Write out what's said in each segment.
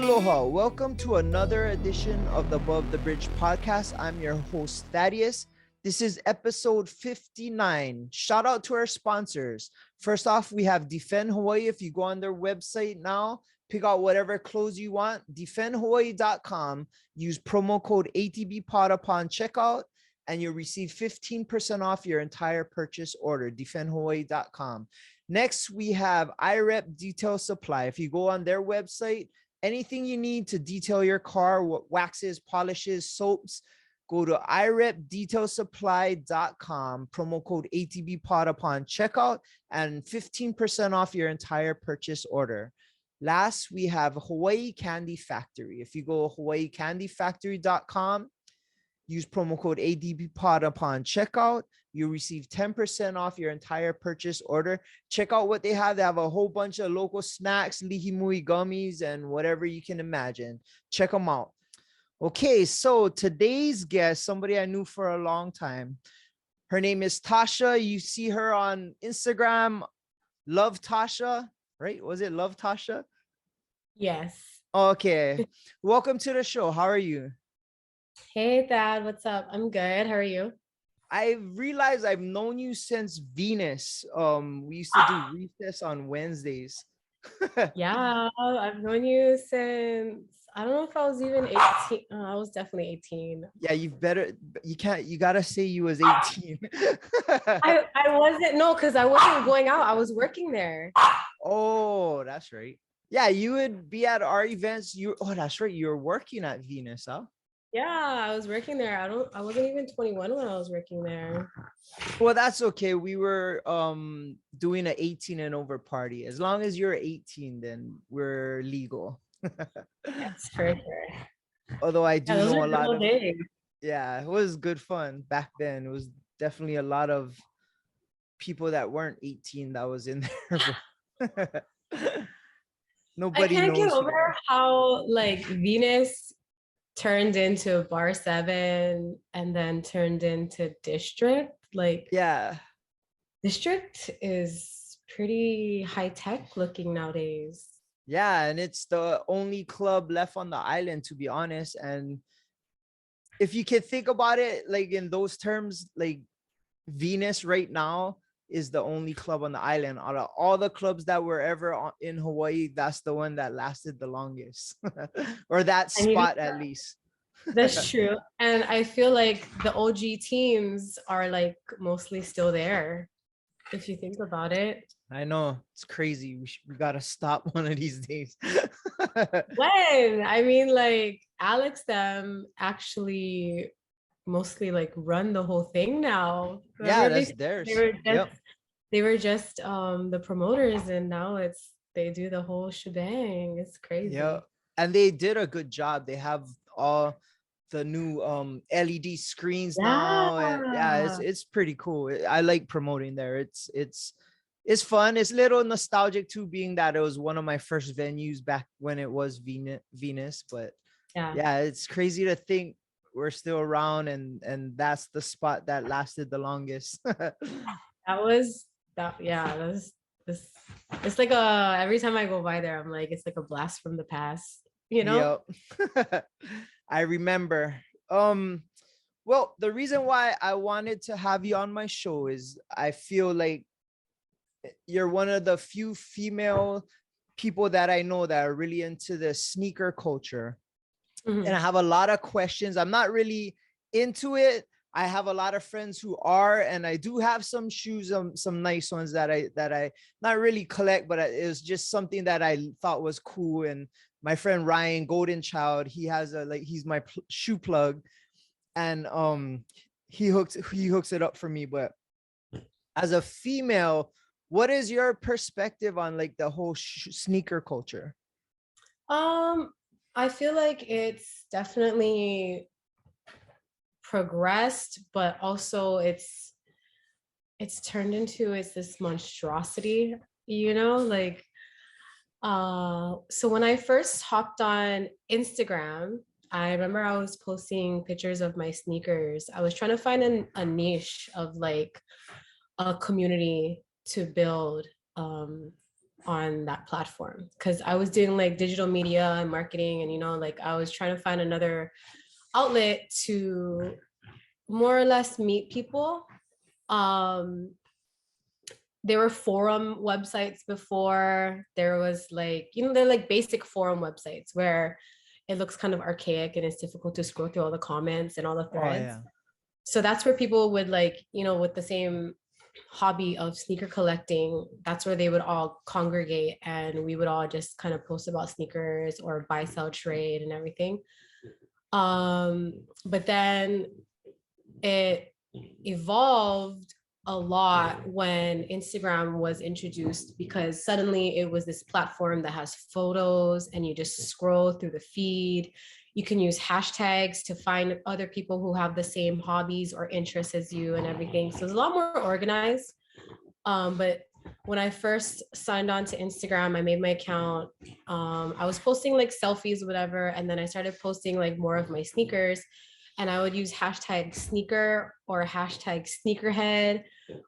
Aloha, welcome to another edition of the Above the Bridge podcast. I'm your host, Thaddeus. This is episode 59. Shout out to our sponsors. First off, we have Defend Hawaii. If you go on their website now, pick out whatever clothes you want, defendhawaii.com. Use promo code ATBPOD upon checkout, and you'll receive 15% off your entire purchase order, defendhawaii.com. Next, we have IREP Detail Supply. If you go on their website, anything you need to detail your car, waxes, polishes, soaps, go to irepdetailsupply.com, promo code ATBPOD upon checkout, and 15% off your entire purchase order. Last, we have Hawaii Candy Factory. If you go to hawaiicandyfactory.com, use promo code ATBPOD upon checkout, you receive 10% off your entire purchase order. Check out what they have. They have a whole bunch of local snacks, lihimui gummies, and whatever you can imagine. Check them out. Okay, so today's guest, somebody I knew for a long time. Her name is Tasha. You see her on Instagram, Lovetasha, right? Was it Lovetasha? Yes. Okay. Welcome to the show. How are you? Hey, Thad, what's up? I'm good. How are you? I realized I've known you since Venus. We used to do recess on Wednesdays. Yeah, I've known you since, I don't know if I was even 18. I was definitely 18. Yeah, you gotta say you was 18. I wasn't, no, because I wasn't going out. I was working there. Oh, that's right. Yeah, you would be at our events. That's right. You're working at Venus, huh? Yeah, I was working there. I wasn't even 21 when I was working there. Well, that's okay. We were doing an 18 and over party. As long as you're 18, then we're legal. That's for sure. Although I do know a lot of days. Yeah, it was good fun back then. It was definitely a lot of people that weren't 18 that was in there. Nobody I can't knows get over how like Venus turned into Bar 7 and then turned into District. Like, yeah, District is pretty high tech looking nowadays. yeah, and it's the only club left on the island, to be honest. And if you can think about it, like in those terms, like Venus right now is the only club on the island. Out of all the clubs that were ever in Hawaii, that's the one that lasted the longest, or that spot at least. That's true. And I feel like the OG teams are like mostly still there, if you think about it. I know, it's crazy. We gotta stop one of these days. When? I mean, like Alex them actually mostly like run the whole thing now. Yeah, that's theirs. They were just the promoters, and now they do the whole shebang. It's crazy. Yeah, and they did a good job. They have all the new LED screens now, and yeah, it's pretty cool. I like promoting there. It's fun. It's a little nostalgic too, being that it was one of my first venues back when it was Venus. But yeah, it's crazy to think we're still around, and that's the spot that lasted the longest. It's like every time I go by there, I'm like, it's like a blast from the past, you know? Yep. I remember. Well, the reason why I wanted to have you on my show is I feel like you're one of the few female people that I know that are really into the sneaker culture. Mm-hmm. And I have a lot of questions. I'm not really into it. I have a lot of friends who are, and I do have some shoes, some nice ones that I not really collect, but it was just something that I thought was cool. And my friend Ryan Golden Child, he has he's my shoe plug, and he hooks it up for me. But as a female, what is your perspective on like the whole sneaker culture? I feel like it's definitely progressed, but also it's turned into this monstrosity, you know, like so when I first hopped on Instagram, I remember I was posting pictures of my sneakers. I was trying to find a niche of like a community to build on that platform because I was doing like digital media and marketing, and like I was trying to find another outlet to more or less meet people. There were forum websites before. There was like, they're like basic forum websites where it looks kind of archaic and it's difficult to scroll through all the comments and all the Oh threads. yeah. So that's where people would like, with the same hobby of sneaker collecting, that's where they would all congregate, and we would all just kind of post about sneakers or buy, sell, trade and everything. But then it evolved a lot when Instagram was introduced, because suddenly it was this platform that has photos and you just scroll through the feed. You can use hashtags to find other people who have the same hobbies or interests as you and everything. So it's a lot more organized. But when I first signed on to Instagram, I made my account. I was posting like selfies, whatever. And then I started posting like more of my sneakers. And I would use hashtag sneaker or hashtag sneakerhead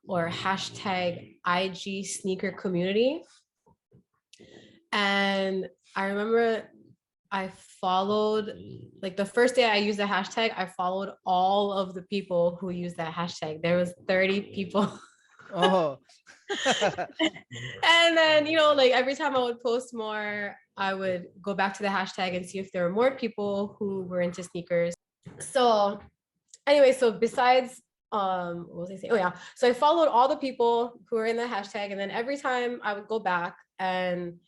or hashtag IG sneaker community. And I remember I followed, like the first day I used the hashtag, I followed all of the people who used that hashtag. There was 30 people. Oh. And then, like every time I would post more, I would go back to the hashtag and see if there were more people who were into sneakers. So anyway, so besides, what was I saying? Oh yeah. So I followed all the people who were in the hashtag. And then every time I would go back and,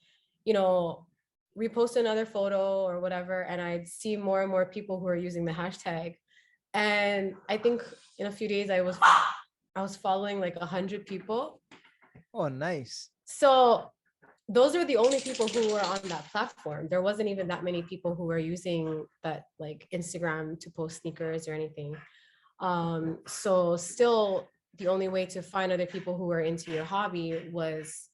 repost another photo or whatever, and I'd see more and more people who are using the hashtag. And I think in a few days I was following like 100 people. Oh, nice. So those are the only people who were on that platform. There wasn't even that many people who were using that like Instagram to post sneakers or anything. So still the only way to find other people who were into your hobby was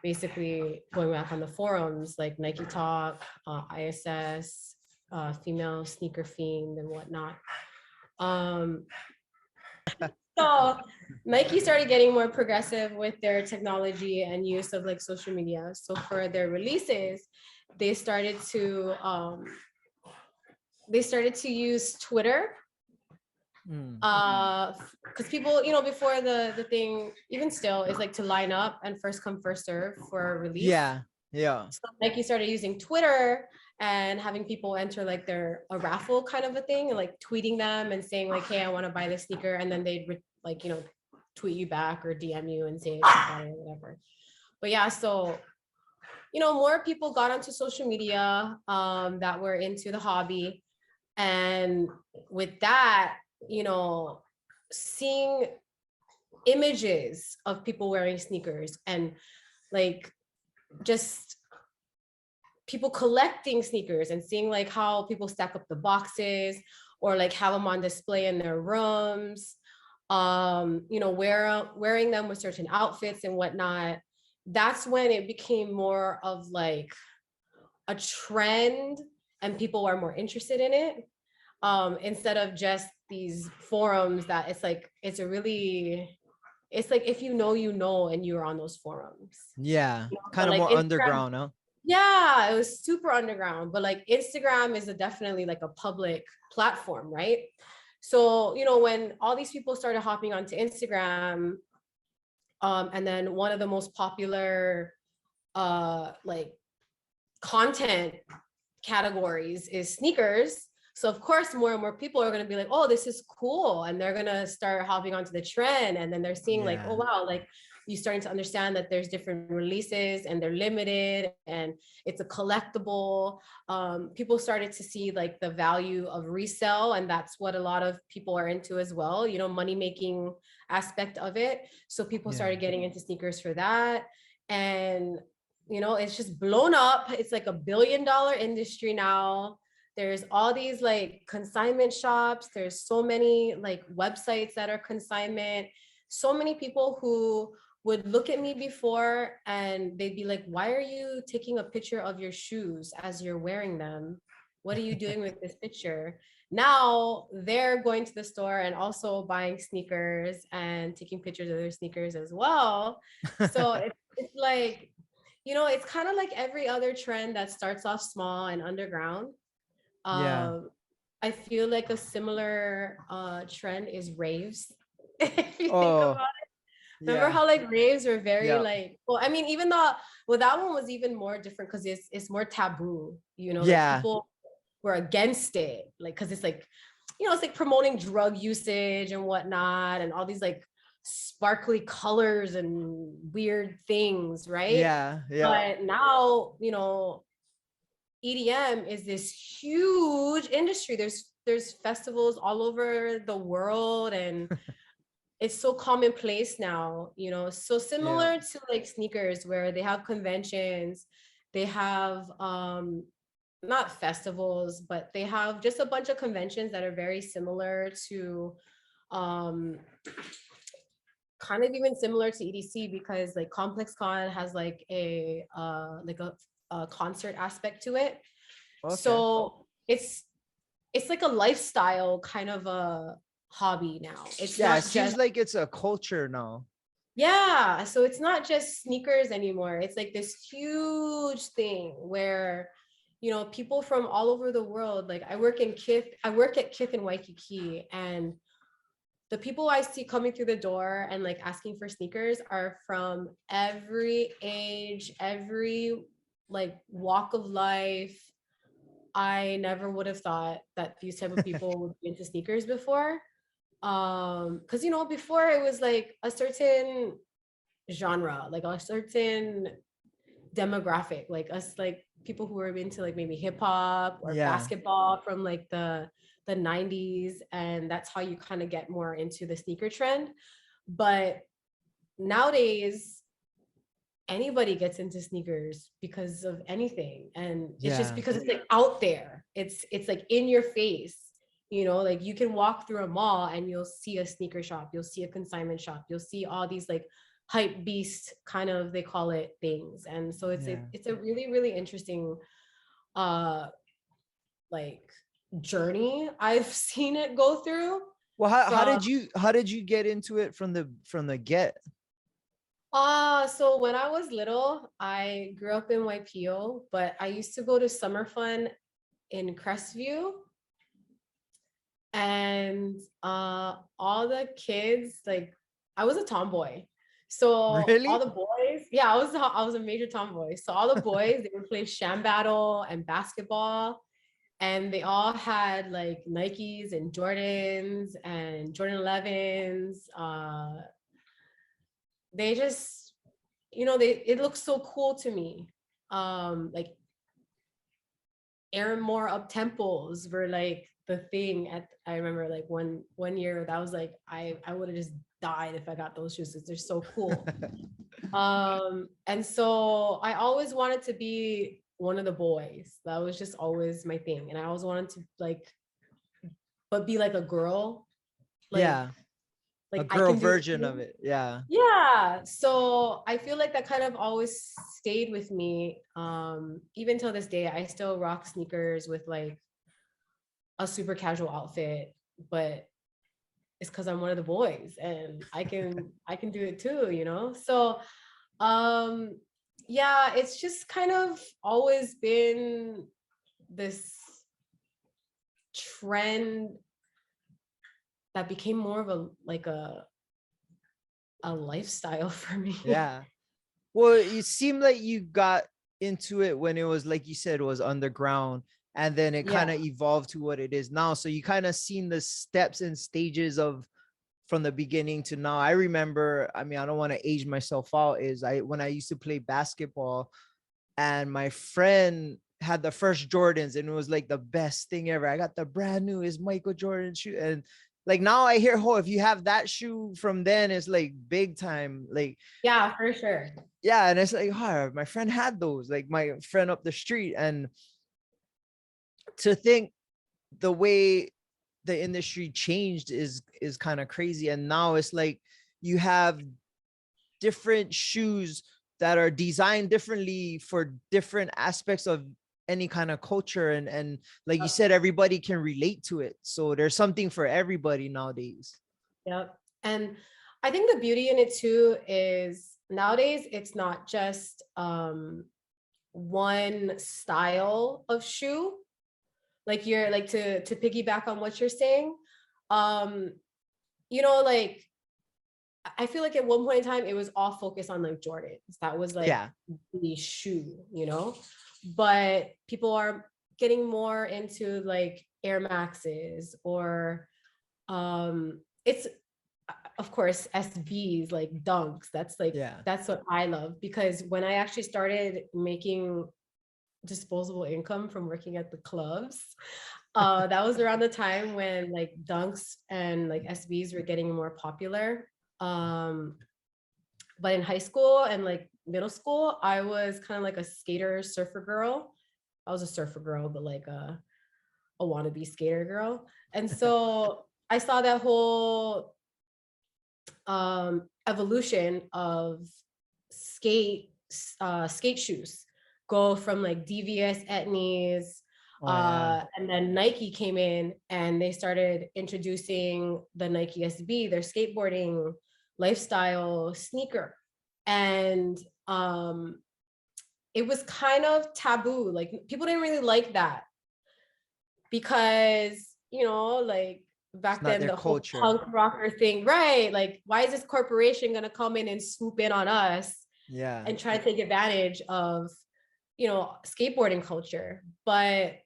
basically going back on the forums like Nike Talk, ISS, Female Sneaker Fiend and whatnot. So Nike started getting more progressive with their technology and use of like social media. So for their releases, they started to use Twitter. Because people, before the thing, even still, is like to line up and first come first serve for a release. Yeah. So Nike started using Twitter and having people enter like a raffle kind of a thing, and like tweeting them and saying like, hey, I want to buy this sneaker, and then they'd tweet you back or DM you and say or whatever. But yeah, so more people got onto social media that were into the hobby, and with that, seeing images of people wearing sneakers and like just people collecting sneakers and seeing like how people stack up the boxes or like have them on display in their rooms, wearing them with certain outfits and whatnot. That's when it became more of like a trend and people are more interested in it. Instead of just these forums that it's like if you know and you're on those forums. Yeah. Kind of like more Instagram, underground, huh? Yeah, it was super underground, but like Instagram is definitely like a public platform, right? So, when all these people started hopping onto Instagram, and then one of the most popular like content categories is sneakers. So of course, more and more people are going to be like, oh, this is cool. And they're going to start hopping onto the trend. And then they're seeing like, oh, wow, like you're starting to understand that there's different releases and they're limited and it's a collectible. People started to see like the value of resale. And that's what a lot of people are into as well, money making aspect of it. So people started getting into sneakers for that. And, it's just blown up. It's like $1 billion industry now. There's all these like consignment shops. There's so many like websites that are consignment. So many people who would look at me before and they'd be like, why are you taking a picture of your shoes as you're wearing them? What are you doing with this picture? Now they're going to the store and also buying sneakers and taking pictures of their sneakers as well. So it's like, You know, it's kind of like every other trend that starts off small and underground. Yeah. Um, I feel like a similar trend is raves. If you think Oh, about, remember yeah. how like raves were very Yeah. like, well, I mean, even though, well, that one was even more different because it's more taboo, you know, like Yeah. people were against it, like because it's like, you know, it's like promoting drug usage and whatnot, and all these like sparkly colors and weird things, right? Yeah. Yeah. But now, you know, EDM is this huge industry. There's festivals all over the world, and it's so commonplace now, you know. So Yeah. similar to like sneakers where they have conventions, they have not festivals, but they have just a bunch of conventions that are very similar to um kind of even similar to EDC, because like Complex Con has like a concert aspect to it. Okay. So it's like a lifestyle kind of a hobby now. It's Yeah, it not just, seems like it's a culture now. yeah, so it's not just sneakers anymore. It's like this huge thing where, you know, people from all over the world, like I work at Kith in Waikiki, and the people I see coming through the door and like asking for sneakers are from every age, every like walk of life. I never would have thought that these type of people would be into sneakers before. Because you know, before it was like a certain genre, like a certain demographic, like us, like people who were into like maybe hip hop or Yeah. basketball from like the 90s, and that's how you kind of get more into the sneaker trend. But nowadays anybody gets into sneakers because of anything, and it's just Yeah. because it's like out there, it's like in your face, you know, like you can walk through a mall and you'll see a sneaker shop, you'll see a consignment shop, you'll see all these like hype beast kind of, they call it, things. And so Yeah. it's a really really interesting uh like journey I've seen it go through. Well, From how did you get into it from the get? so when I was little, I grew up in Waipio, but I used to go to summer fun in Crestview, and all the kids, like, I was a tomboy. So all Really? the boys, yeah, I was a major tomboy. So all the boys, they would play sham battle and basketball, and they all had like Nikes and Jordans and Jordan 11s. They just, you know, they, it looks so cool to me. Like Aaron Moore up tempos were like the thing at, I remember like one year that was like, I would have just died if I got those shoes. They're so cool. And so I always wanted to be one of the boys. That was just always my thing. And I always wanted to like, but be like a girl. Like Yeah. A like I girl can do it version of too. it. Yeah. Yeah. So I feel like that kind of always stayed with me. Even till this day, I still rock sneakers with like a super casual outfit, but it's because I'm one of the boys and I can do it too, you know? So um yeah, it's just kind of always been this trend that became more of a like a lifestyle for me. Yeah. Well, it seemed like you got into it when it was, like you said, it was underground, and then it Yeah. kind of evolved to what it is now. So you kind of seen the steps and stages of from the beginning to now. I remember, I mean, I don't want to age myself out, is I when I used to play basketball and my friend had the first Jordans and it was like the best thing ever. I got the brand new is Michael Jordan shoe. And like now I hear, oh, if you have that shoe from then, it's like big time. Like, Yeah, for sure. yeah. And it's like, oh, my friend had those, like my friend up the street. And to think the way the industry changed is kind of crazy. And now it's like you have different shoes that are designed differently for different aspects of any kind of culture, and like you said, everybody can relate to it, so there's something for everybody nowadays. Yep. And I think the beauty in it too is nowadays it's not just one style of shoe. Like you're like to piggyback on what you're saying. Um, like I feel like at one point in time it was all focused on like Jordans. That was like Yeah. the shoe, but people are getting more into like Air Maxes or it's of course SBs like dunks. Yeah. That's what I love, because when I actually started making disposable income from working at the clubs, that was around the time when like dunks and like SBs were getting more popular. But in high school and like middle school, I was kind of like a skater surfer girl. I was a surfer girl, but like a wannabe skater girl. And so I saw that whole evolution of skate shoes go from like devious etnies, Oh yeah. and then Nike came in and they started introducing the Nike SB, their skateboarding lifestyle sneaker. And it was kind of taboo. Like people didn't really like that because, like It's back not then their the whole culture. punk rocker thing, right? Like, why is this corporation gonna come in and swoop in on us Yeah. and try to take advantage of, skateboarding culture? But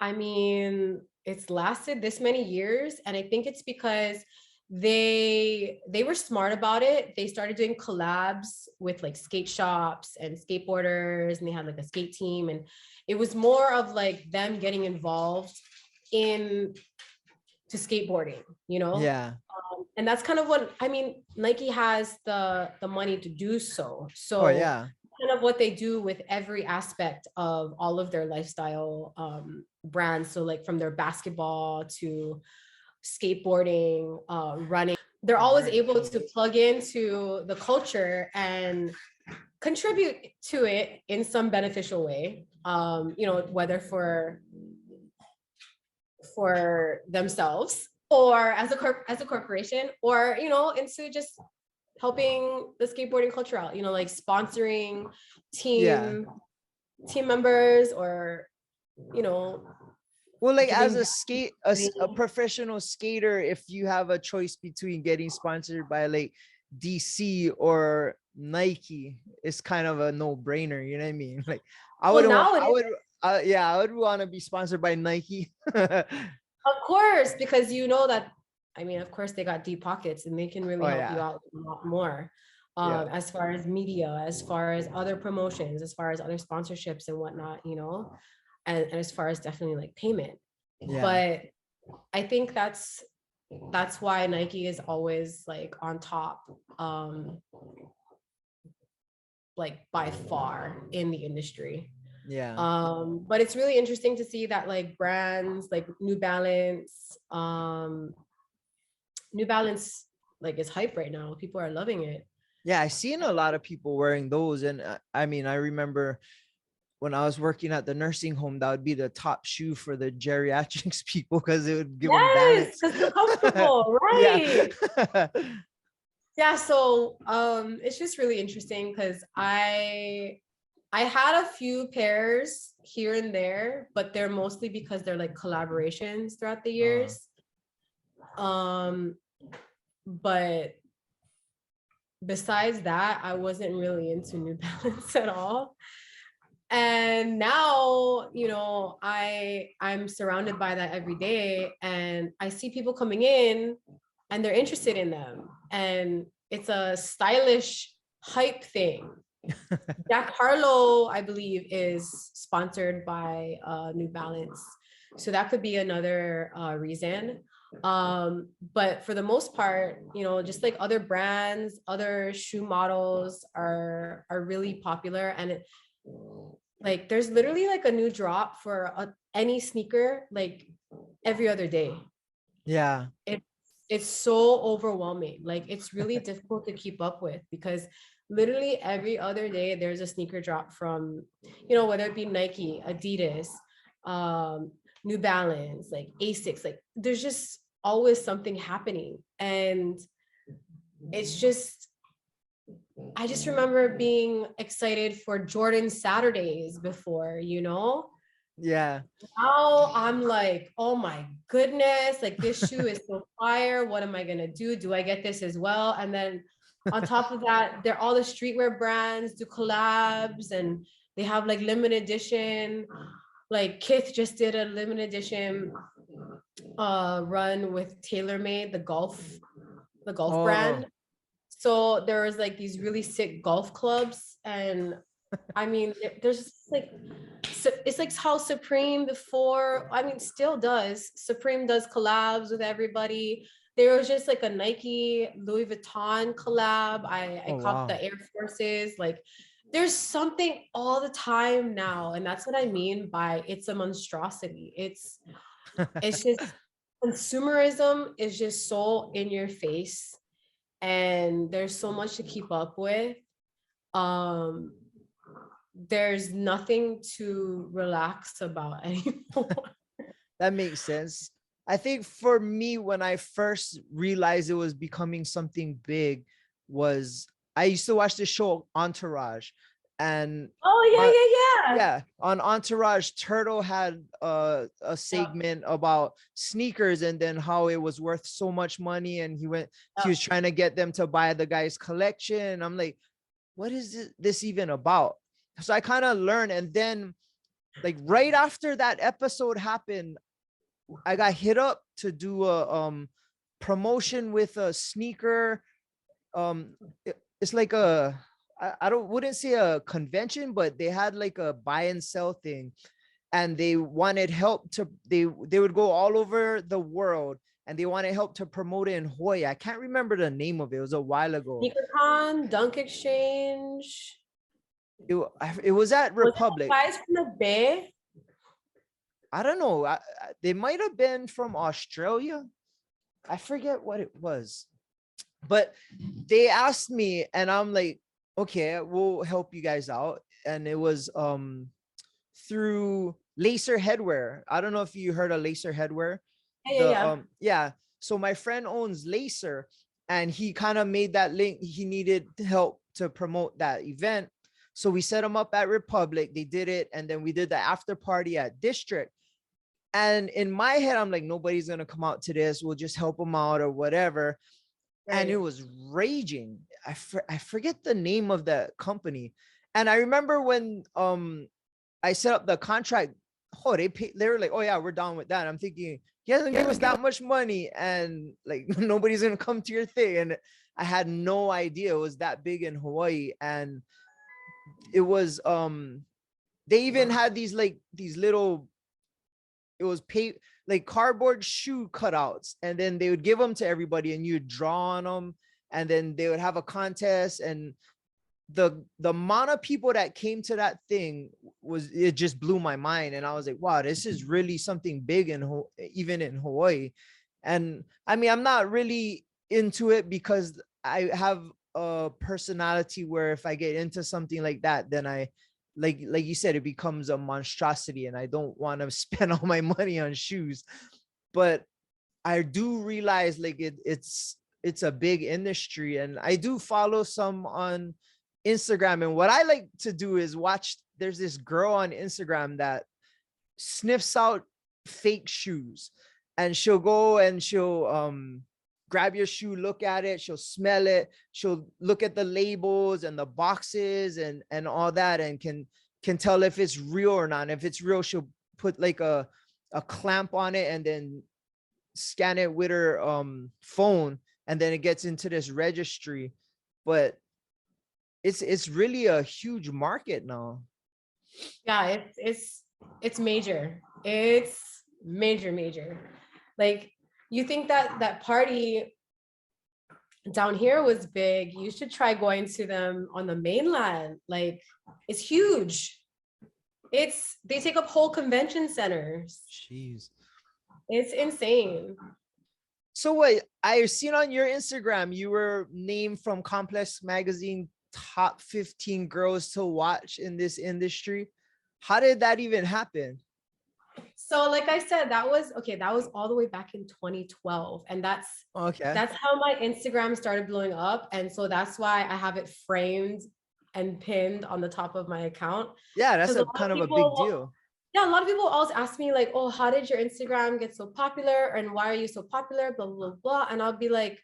I mean, it's lasted this many years, and I think it's because they were smart about it. They started doing collabs with like skate shops and skateboarders, and they had like a skate team, and it was more of like them getting involved in to skateboarding, Yeah. and that's kind of what I mean. Nike has the money to do so. Oh So yeah. kind of what they do with every aspect of all of their lifestyle brands. So like from their basketball to skateboarding, running, they're always able to plug into the culture and contribute to it in some beneficial way. Whether for themselves or as a corporation, or into just helping the skateboarding culture out, like sponsoring Yeah. team members, or you know Well, like as giving a back skate, to a the- professional skater, if you have a choice between getting sponsored by like DC or Nike, it's kind of a no-brainer. You know what I mean? Like, I well, wouldn't want. now it I is, would. Yeah, I would want to be sponsored by Nike. of course, because that, I mean, of course they got deep pockets and they can really Oh help you yeah. out a lot more, Yeah. as far as media, as far as other promotions, as far as other sponsorships and whatnot, and as far as definitely like payment. Yeah. But I think that's why Nike is always like on top, like by far in the industry. Yeah. But it's really interesting to see that like brands like New Balance like is hype right now. People are loving it. Yeah. I seen a lot of people wearing those, and I mean, I remember when I was working at the nursing home, that would be the top shoe for the geriatrics people because it would give them Yes, balance. because they're comfortable, Yeah. right? Yeah, so it's just really interesting because I had a few pairs here and there, but they're mostly because they're like collaborations throughout the Uh, years. But besides that, I wasn't really into New Balance at all. And now, I'm surrounded by that every day, and I see people coming in and they're interested in them. And it's a stylish hype thing. Jack Harlow, I believe, is sponsored by New Balance. So that could be another reason. But for the most part, just like other brands, other shoe models are really popular. And like there's literally like a new drop for any sneaker like every other day. yeah. It's so overwhelming. Like it's really difficult to keep up with because literally every other day there's a sneaker drop from, whether it be Nike, Adidas, New Balance, like Asics, like there's just always something happening. And it's just, I just remember being excited for Jordan Saturdays before, you know? Yeah. Now I'm like, oh my goodness, like this shoe is so fire. What am I gonna do? Do I get this as well? And then on top of that, they're all the streetwear brands do collabs and they have like limited edition. Like Kith just did a limited edition run with TaylorMade, the golf Oh, brand. So there was like these really sick golf clubs, and I mean, there's just like, so it's like how Supreme before, I mean, still does. Supreme does collabs with everybody. There was just like a Nike Louis Vuitton collab. I oh copped wow. the Air Forces. Like, there's something all the time now, and that's what I mean by it's a monstrosity. It's just consumerism is just so in your face, and there's so much to keep up with. Um, there's nothing to relax about anymore. That makes sense. I think for me, when I first realized it was becoming something big, was I used to watch the show Entourage, and Oh on, yeah, yeah, yeah, on Entourage, Turtle had a yeah. segment about sneakers and then how it was worth so much money, and he Yeah. was trying to get them to buy the guy's collection. I'm like, what is this even about? So I kind of learned, and then like right after that episode happened, I got hit up to do a promotion with a sneaker. It's like a I don't wouldn't say a convention, but they had like a buy and sell thing, and they wanted help to they would go all over the world, and they wanted help to promote it in Hawaii. I can't remember the name of it. It was a while ago. SneakerCon, Dunk Exchange. It was at Was it the Republic. guys from the Bay? I don't know. They might have been from Australia. I forget what it was, but they asked me, and I'm like, okay, we'll help you guys out. And it was through Lacer Headwear. I don't know if you heard of Lacer Headwear. Yeah, yeah, yeah. Yeah. So my friend owns Lacer, and he kind of made that link. He needed help to promote that event. So we set him up at Republic. They did it, and then we did the after party at District. And in my head, I'm like, nobody's gonna come out to this. We'll just help them out or whatever. And it Right. was raging. I forget the name of the company. And I remember when I set up the contract, oh, they were like, oh yeah, we're down with that. I'm thinking, he hasn't given us that much money, and like nobody's gonna come to your thing. And I had no idea it was that big in Hawaii. And it was they even had these little, it was like cardboard shoe cutouts, and then they would give them to everybody, and you'd draw on them, and then they would have a contest. And the amount of people that came to that thing was, it just blew my mind. And I was like, wow, this is really something big even in Hawaii. And I mean, I'm not really into it because I have a personality where if I get into something like that, then I like you said, it becomes a monstrosity, and I don't want to spend all my money on shoes. But I do realize like it's a big industry, and I do follow some on Instagram. And what I like to do is watch, there's this girl on Instagram that sniffs out fake shoes, and she'll go and she'll grab your shoe, look at it, she'll smell it, she'll look at the labels and the boxes and all that, and can tell if it's real or not. And if it's real, she'll put like a clamp on it and then scan it with her phone, and then it gets into this registry. But it's really a huge market now. Yeah, it's major. It's major, major. Like, you think that that party down here was big, you should try going to them on the mainland. Like, it's huge. They take up whole convention centers. Jeez. It's insane. So what, I've seen on your Instagram, you were named from Complex Magazine top 15 girls to watch in this industry. How did that even happen? So like I said, that was all the way back in 2012. And Okay. that's how my Instagram started blowing up. And so that's why I have it framed and pinned on the top of my account. Yeah, that's Because a a lot of kind of a big people, deal. yeah, a lot of people always ask me like, oh, how did your Instagram get so popular? And why are you so popular? Blah, blah, blah. And I'll be like,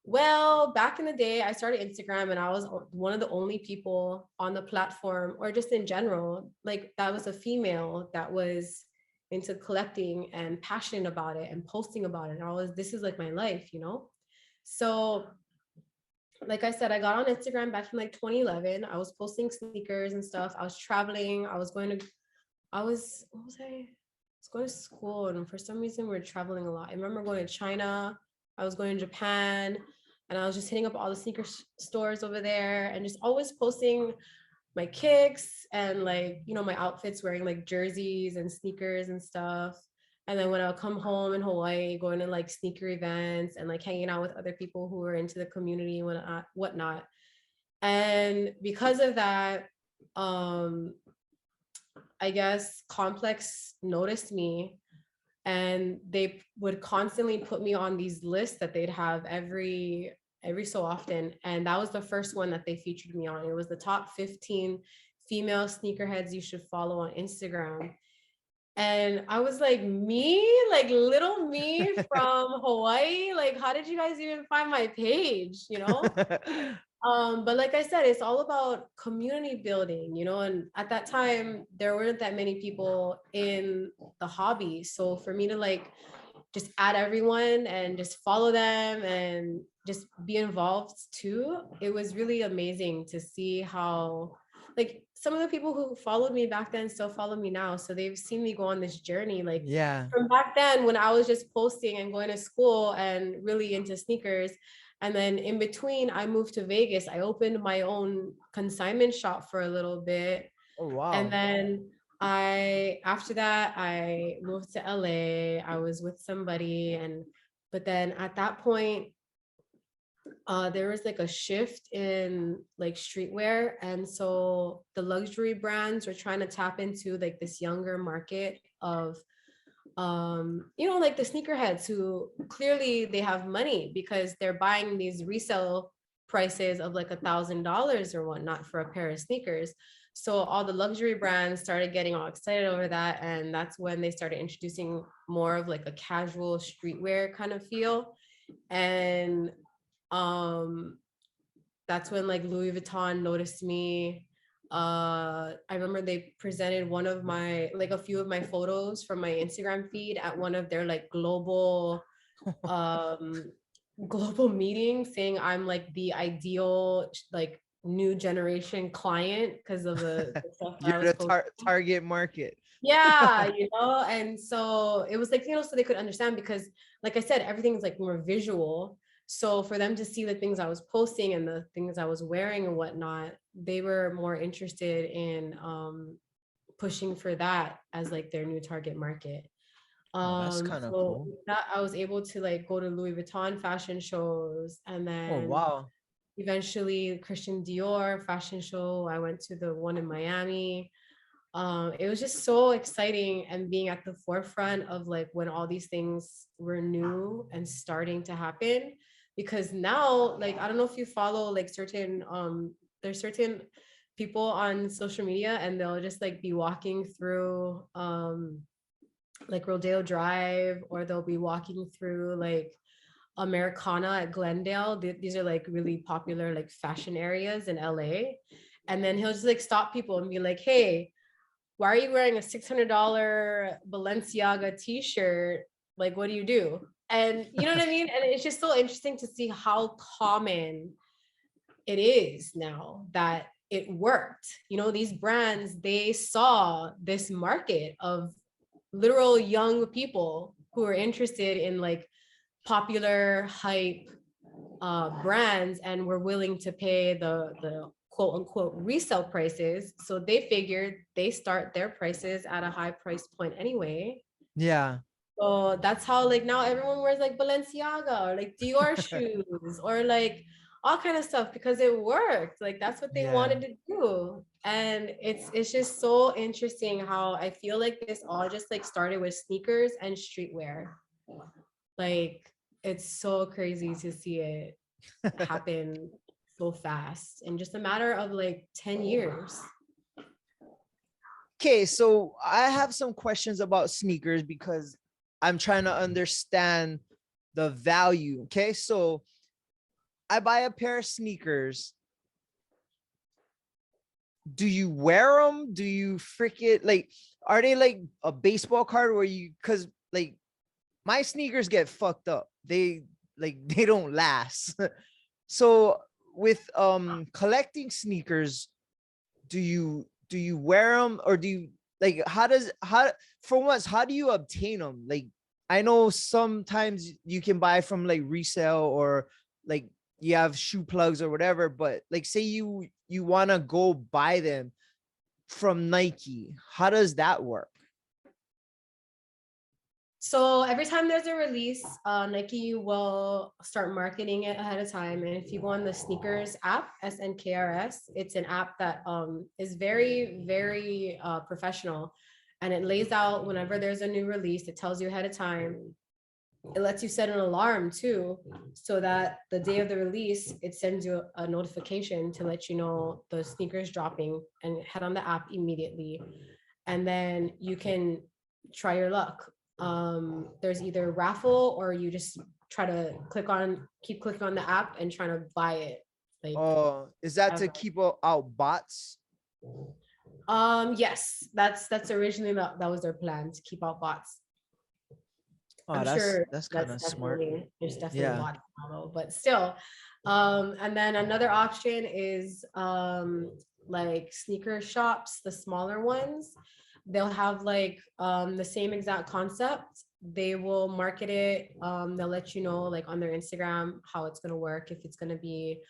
well, back in the day, I started Instagram and I was one of the only people on the platform, or just in general, like that was a female that was into collecting and passionate about it and posting about it. And this is like my life, you know? So, like I said, I got on Instagram back in like 2011. I was posting sneakers and stuff. I was traveling. What was I? I was going to school, and for some reason we were traveling a lot. I remember going to China. I was going to Japan, and I was just hitting up all the sneaker stores over there, and just always posting my kicks and like my outfits, wearing like jerseys and sneakers and stuff. And then when I would come home in Hawaii, going to like sneaker events and like hanging out with other people who were into the community and whatnot. And because of that, um, I guess Complex noticed me, and they would constantly put me on these lists that they'd have every so often. And that was the first one that they featured me on. It was the top 15 female sneakerheads you should follow on Instagram. And I was like, me, like little me from Hawaii, like how did you guys even find my page, you know? But like I said, it's all about community building, and at that time there weren't that many people in the hobby. So for me to like just add everyone and just follow them and just be involved too, it was really amazing to see how like some of the people who followed me back then still follow me now. So they've seen me go on this journey, like Yeah. from back then when I was just posting and going to school and really into sneakers. And then in between, I moved to Vegas. I opened my own consignment shop for a little bit. Oh And wow. then after that, I moved to LA. I was with somebody. But then at that point, there was like a shift in like streetwear. And so the luxury brands were trying to tap into like this younger market of like the sneakerheads who clearly they have money because they're buying these resale prices of like $1,000 or whatnot for a pair of sneakers. So all the luxury brands started getting all excited over that, and that's when they started introducing more of like a casual streetwear kind of feel. And um that's when like Louis Vuitton noticed me. I remember they presented a few of my photos from my Instagram feed at one of their like um global meetings, saying I'm like the ideal like new generation client because of the stuff that You're I was the posting. target market. Yeah, and so it was like, so they could understand, because like I said, everything's like more visual. So for them to see the things I was posting and the things I was wearing and whatnot, they were more interested in pushing for that as like their new target market. Oh, that's kind of So cool. that I was able to like go to Louis Vuitton fashion shows, and Oh then wow. eventually Christian Dior fashion show. I went to the one in Miami. It was just so exciting, and being at the forefront of like when all these things were new and starting to happen. Because now, like, I don't know if you follow like there's certain people on social media, and they'll just like be walking through like Rodeo Drive, or they'll be walking through like Americana at Glendale. These are like really popular like fashion areas in LA. And then he'll just like stop people and be like, hey, why are you wearing a $600 Balenciaga t-shirt? Like, what do you do? And you know what I mean? And it's just so interesting to see how common it is now that it worked. These brands, they saw this market of literal young people who are interested in like popular hype brands, and were willing to pay the quote unquote resale prices. So they figured they start their prices at a high price point anyway. Yeah. So that's how like now everyone wears like Balenciaga or like Dior shoes, or like all kind of stuff because it worked. Like that's what they Yeah. wanted to do. And it's just so interesting how I feel like this all just like started with sneakers and streetwear. Like it's so crazy to see it happen so fast in just a matter of like 10 years. Okay, so I have some questions about sneakers because I'm trying to understand the value. Okay, so I buy a pair of sneakers. Do you wear them? Do you freaking like, are they like a baseball card where you, cause like my sneakers get fucked up. They like they don't last. So with collecting sneakers, do you wear them, or do you like, how for once, how do you obtain them? Like I know sometimes you can buy from like resale, or like you have shoe plugs or whatever, but like say you want to go buy them from Nike, how does that work? So every time there's a release, Nike will start marketing it ahead of time. And if you go on the sneakers app, SNKRS, it's an app that is very, very professional. And it lays out whenever there's a new release, it tells you ahead of time. It lets you set an alarm too, so that the day of the release, it sends you a notification to let you know the sneakers dropping, and head on the app immediately. And then you can try your luck. There's either raffle, or you just try to keep clicking on the app and trying to buy it. Like, Oh, is that to ever. keep out bots? Yes, that's originally that was their plan, to keep out bots. Oh, I'm that's sure that's kind that's of smart. definitely there's definitely Yeah. bots now, but still. And then another option is like sneaker shops, the smaller ones. They'll have like the same exact concept. They will market it. They'll let you know like on their Instagram how it's gonna work, if it's gonna be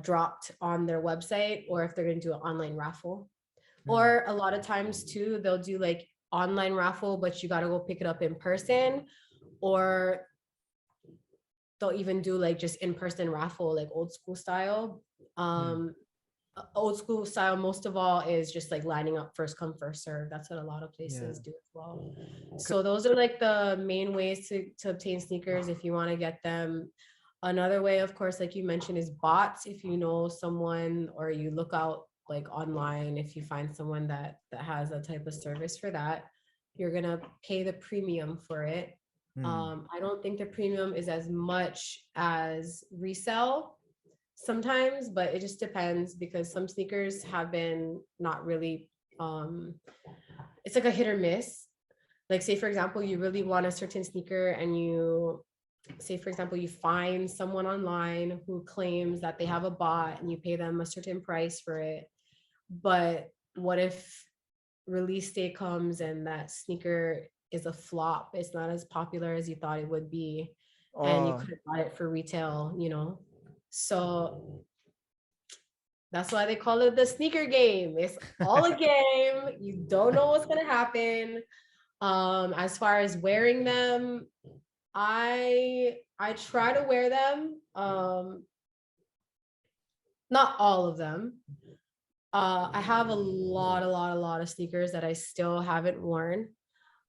dropped on their website, or if they're gonna do an online raffle. Hmm. Or a lot of times too, they'll do like online raffle, but you got to go pick it up in person. Or they'll even do like just in-person raffle, like old school style. Hmm. um Old school style, most of all, is just like lining up, first come first serve. That's what a lot of Yeah. places do as well. So those are like the main ways to obtain sneakers if you want to get them. Another way, of course, like you mentioned, is bots. If you know someone, or you look out like online, if you find someone that has a type of service for that, you're gonna pay the premium for it. Hmm. I don't think the premium is as much as resell sometimes, but it just depends, because some sneakers have been not really, um it's like a hit or miss. Like, say for example, you really want a certain sneaker, and you say for example you find someone online who claims that they have a bot, and you pay them a certain price for it. But what if release date comes and that sneaker is a flop, it's not as popular as you thought it would be, and you Oh, could have bought it for retail, you know? So that's why they call it the sneaker game. It's all a game. You don't know what's gonna happen. As far as wearing them, I try to wear them. Not all of them. I have a lot of sneakers that I still haven't worn.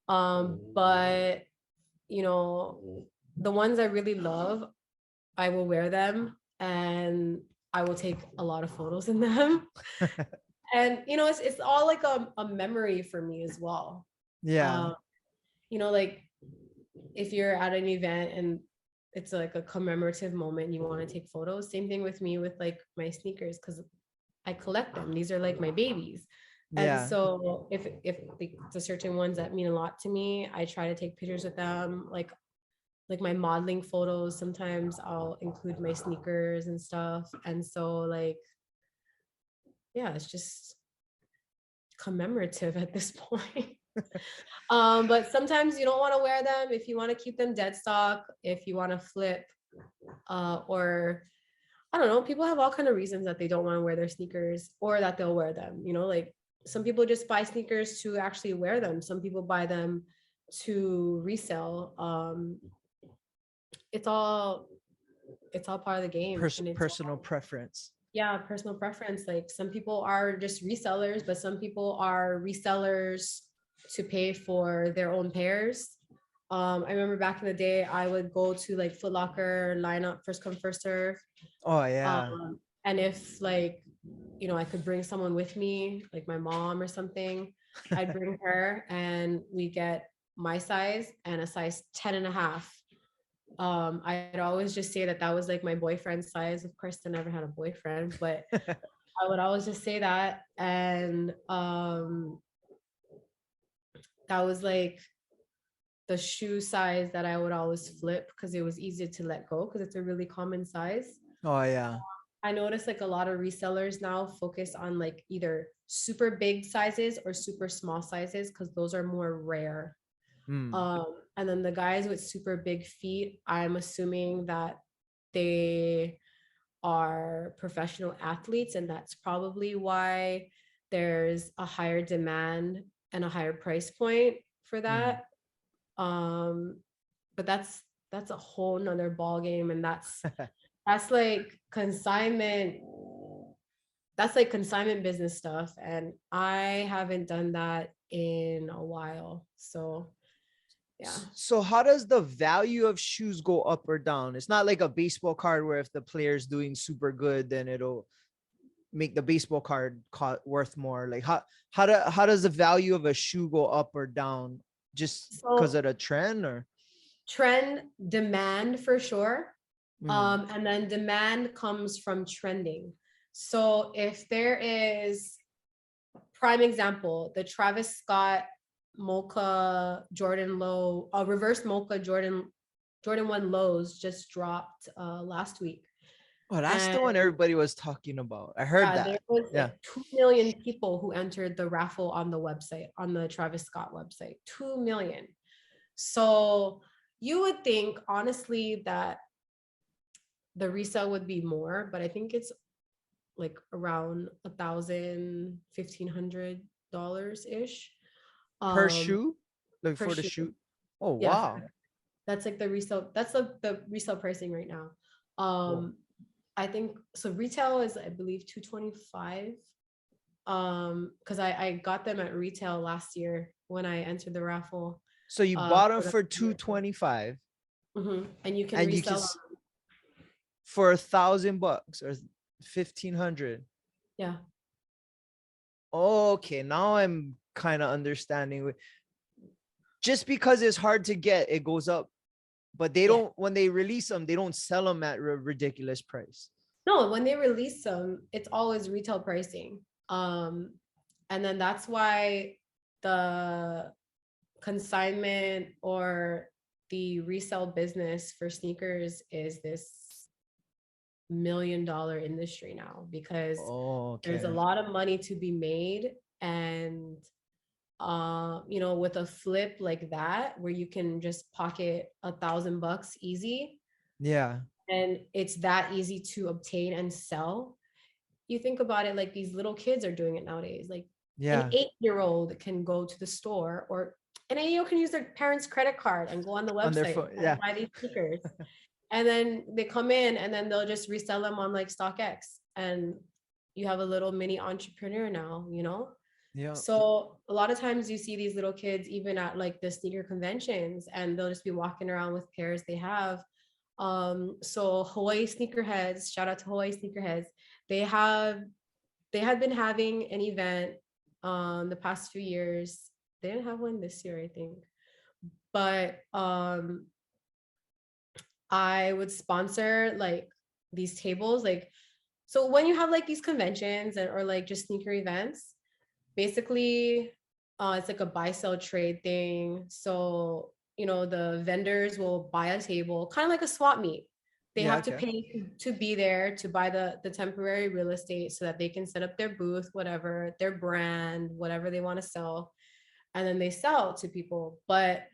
But you know, the ones I really love, I will wear them, and I will take a lot of photos in them. And it's all like a memory for me as well. yeah. Um, like if you're at an event and it's like a commemorative moment, you want to take photos. Same thing with me with like my sneakers, because I collect them. These are like my babies. And Yeah. so if like the certain ones that mean a lot to me, I try to take pictures with them. Like my modeling photos, sometimes I'll include my sneakers and stuff. And so like, yeah, it's just commemorative at this point. But sometimes you don't want to wear them if you want to keep them dead stock, if you want to flip, or I don't know, people have all kind of reasons that they don't want to wear their sneakers, or that they'll wear them, like some people just buy sneakers to actually wear them. Some people buy them to resell. It's all it's all part of the game, and it's Personal preference. yeah, personal preference. Like some people are just resellers, but some people are resellers to pay for their own pairs. I remember back in the day, I would go to like Foot Locker, line up, first come, first serve. Oh yeah. And if like, I could bring someone with me, like my mom or something, I'd bring her and we get my size and a size 10 and a half. I'd always just say that that was like my boyfriend's size. Of course, I never had a boyfriend, but I would always just say that. And that was like the shoe size that I would always flip because it was easier to let go because it's a really common size. Oh yeah. I noticed like a lot of resellers now focus on like either super big sizes or super small sizes because those are more rare. Mm. And then the guys with super big feet, I'm assuming that they are professional athletes, and that's probably why there's a higher demand and a higher price point for Mm. that. Um, but that's a whole nother ball game, and that's like consignment. That's like consignment business stuff, and I haven't done that in a while. So yeah. So how does the value of shoes go up or down? It's not like a baseball card where if the player's doing super good, then it'll make the baseball card worth more. Like how does the value of a shoe go up or down just because So of the trend or? trend demand for sure. Mm. And then demand comes from trending. So if there is prime example, the Travis Scott Mocha Jordan Low, reverse Mocha Jordan 1 lows just dropped last week. Oh, that's And the one everybody was talking about. I heard yeah, there that. was Yeah. like 2 million people who entered the raffle on the website, on the Travis Scott website. 2 million. So you would think honestly that the resale would be more, but I think it's like around $1,000, $1,500 ish. Per um shoe? Like per for the shoe. shoe? Oh Yeah, wow. that's like the resale, that's the resale pricing right now. Cool. I think so retail is, I believe, 225. Because I got them at retail last year when I entered the raffle. So you bought them For the for 225 and you can and you can resell them. for $1,000 or 1,500. Yeah. Okay, now I'm kind of understanding. Just because it's hard to get, it goes up. But they Yeah. don't, when they release them, they don't sell them at a ridiculous price. No, when they release them, it's always retail pricing. And then that's why the consignment or the resale business for sneakers is this $1 million industry now, because Oh, there's a okay. lot of money to be made. And with a flip like that where you can just pocket $1,000 easy, Yeah. and it's that easy to obtain and sell. You think about it, like these little kids are doing it nowadays. Like an Yeah. 8-year-old can go to the store, or an 8-year-old can use their parents' credit card and go on the On their website phone. and Yeah. buy these sneakers. And then they come in and then they'll just resell them on like StockX. And you have a little mini entrepreneur now. Yeah. So a lot of times you see these little kids even at like the sneaker conventions, and they'll just be walking around with pairs they have. So Hawaii sneakerheads, shout out to Hawaii sneakerheads. They have been having an event the past few years. They didn't have one this year, I think. But I would sponsor like these tables. Like, so when you have like these conventions or like just sneaker events, basically it's like a buy sell trade thing. So the vendors will buy a table, kind of like a swap meet. They Yeah. have to Okay. pay to be there to buy the temporary real estate so that they can set up their booth, whatever, their brand, whatever they want to sell, and then they sell to people. But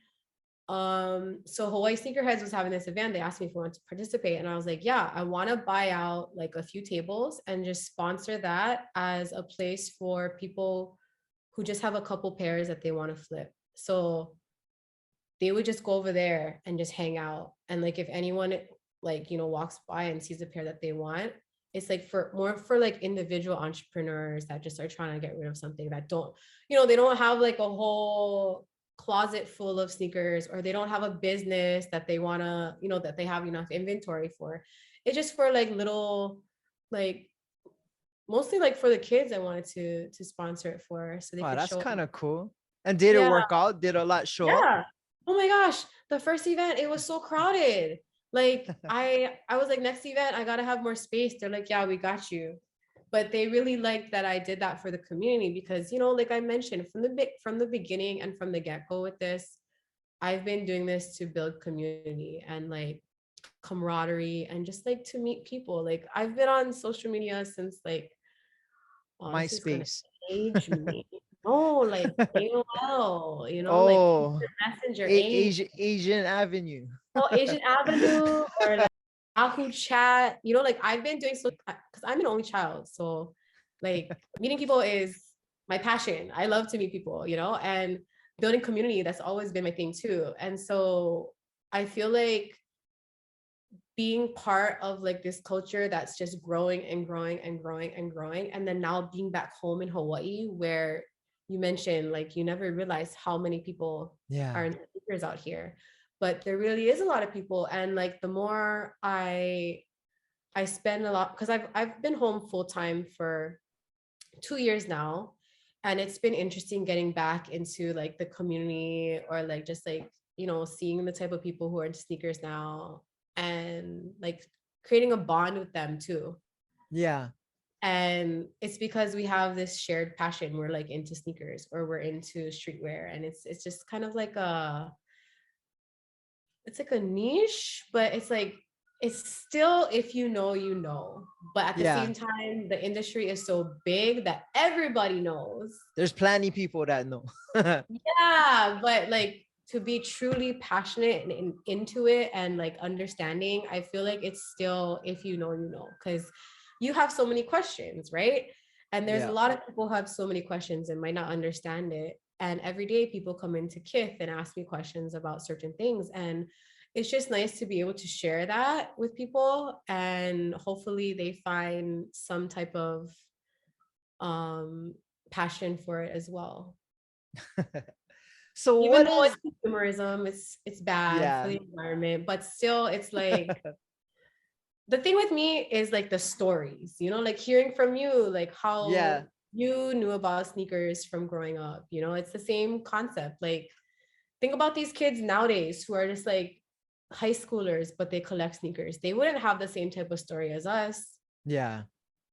so Hawaii Sneakerheads was having this event. They asked me if I wanted to participate, and I was like, yeah, I want to buy out like a few tables and just sponsor that as a place for people who just have a couple pairs that they want to flip. So they would just go over there and just hang out. And like if anyone like, walks by and sees a pair that they want. It's like for more for like individual entrepreneurs that just are trying to get rid of something that don't, they don't have like a whole closet full of sneakers, or they don't have a business that they want to, that they have enough inventory for. It's just for like little, like mostly like for the kids. I wanted to sponsor it for, so they Wow, could that's show kind them. of cool. And did it Yeah. work out? Did a lot show up? Yeah. Oh my gosh. The first event, it was so crowded. Like I was like, next event, I gotta have more space. They're like, yeah, we got you. But they really liked that I did that for the community because, like I mentioned from the beginning and from the get-go with this, I've been doing this to build community and like camaraderie and just like to meet people. Like I've been on social media since like, oh, this is gonna MySpace. age me. Oh, like AOL, like Oh, Messenger, Asian Avenue. Asian Avenue, or like Yahoo Chat. Like I've been doing so because I'm an only child, so like meeting people is my passion. I love to meet people, and building community. That's always been my thing too. And so I feel like being part of like this culture that's just growing and growing and growing and growing, and then now being back home in Hawaii, where you mentioned like you never realize how many people Yeah. are in sneakers out here, but there really is a lot of people. And like the more I spend a lot, because I've been home full time for 2 years now, and it's been interesting getting back into like the community, or like just like seeing the type of people who are into sneakers now, and like creating a bond with them too. Yeah. And it's because we have this shared passion. We're like into sneakers, or we're into streetwear, and it's just kind of like it's like a niche, but it's like it's still, if you know, but at the Yeah. same time the industry is so big that everybody knows. There's plenty people that know. Yeah, but like to be truly passionate and into it and like understanding, I feel like it's still, if you know, because you have so many questions, right? And there's a Yeah. lot of people who have so many questions and might not understand it. And every day people come into Kith and ask me questions about certain things. And it's just nice to be able to share that with people, and hopefully they find some type of um passion for it as well. So Even what though is, it's consumerism, it's bad for yeah. the environment, but still it's like the thing with me is like the stories, like hearing from you, like Yeah. how you knew about sneakers from growing up. It's the same concept. Like think about these kids nowadays who are just like high schoolers, but they collect sneakers. They wouldn't have the same type of story as us. Yeah.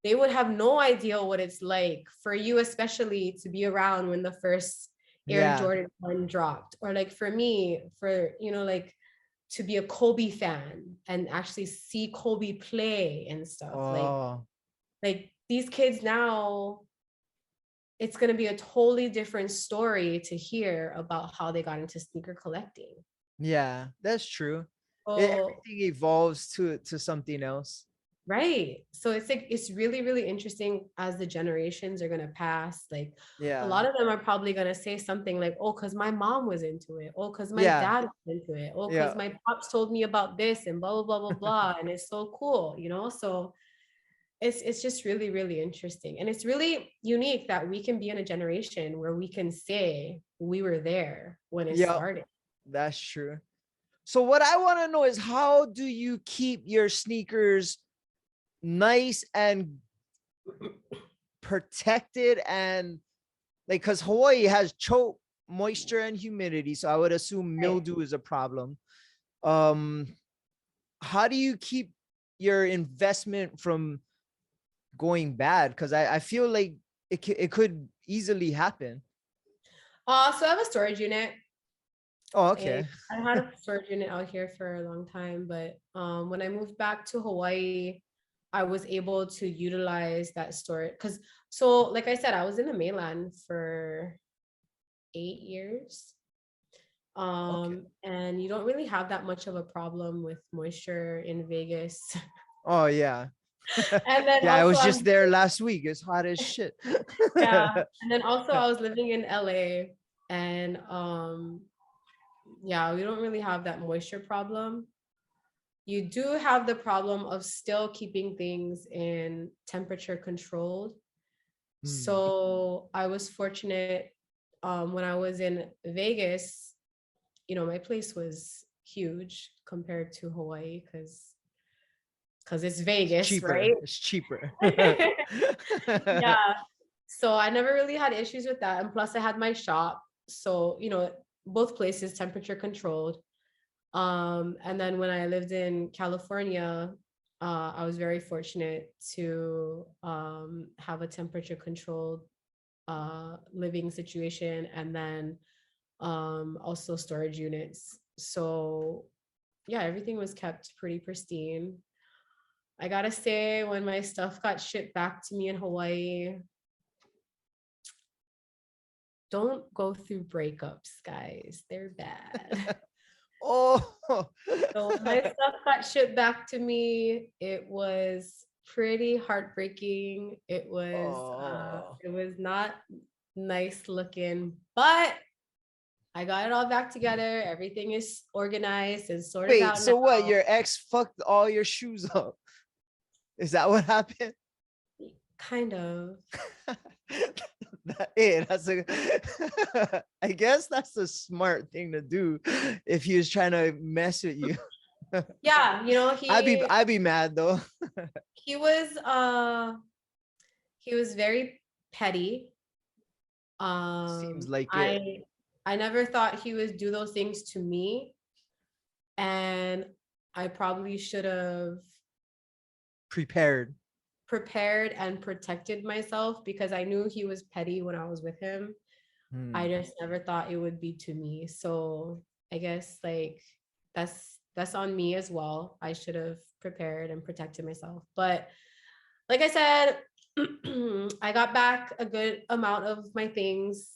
They would have no idea what it's like for you, especially to be around when the first Air Yeah. Jordan 1 dropped, or like for me, for like to be a Kobe fan and actually see Kobe play and stuff. Oh, Like these kids now, it's going to be a totally different story to hear about how they got into sneaker collecting. yeah, that's true. So Everything evolves to something else. right. So it's like it's really, really interesting as the generations are gonna pass. Like a Yeah. lot of them are probably gonna say something like, oh, because my mom was into it, oh, because my Yeah. dad was into it, oh, because Yeah. my pops told me about this and blah blah blah blah blah. And it's so cool. So it's just really, really interesting. And it's really unique that we can be in a generation where we can say we were there when it Yeah. started. That's true. So what I want to know is, how do you keep your sneakers nice and protected, and like, because Hawaii has choke moisture and humidity, so I would assume Right. mildew is a problem. Um, how do you keep your investment from going bad? Because I feel like it could easily happen. So I have a storage unit. Oh, And okay. I had a storage unit out here for a long time, but when I moved back to Hawaii, I was able to utilize that storage because, so like I said, I was in the mainland for 8 years. Okay. And you don't really have that much of a problem with moisture in Vegas. Oh yeah. And then Yeah, I also was I'm just there last week. It's hot as shit. yeah, and then also I was living in LA, and yeah, we don't really have that moisture problem. you do have the problem of still keeping things in temperature controlled. Mm. So I was fortunate when I was in Vegas, my place was huge compared to Hawaii because it's Vegas, right? It's cheaper. Yeah. So I never really had issues with that. And plus I had my shop. So, both places temperature controlled. And then when I lived in California, I was very fortunate to have a temperature controlled living situation, and then also storage units. So yeah, everything was kept pretty pristine. I gotta say, when my stuff got shipped back to me in Hawaii, don't go through breakups, guys. They're bad. Oh. So when my stuff got shipped back to me, it was pretty heartbreaking. Oh. It was not nice looking, but I got it all back together. Everything is organized and sorted Wait, out so what? now. Your ex fucked all your shoes up? Is that what happened? Kind of. That's a I guess that's the smart thing to do if he was trying to mess with you. Yeah, I'd be mad though. he was he was very petty. Seems like it. I never thought he would do those things to me, and I probably should have Prepared. prepared and protected myself because I knew he was petty when I was with him. I just never thought it would be to me. So I guess like that's on me as well. I should have prepared and protected myself. But like I said, I got back a good amount of my things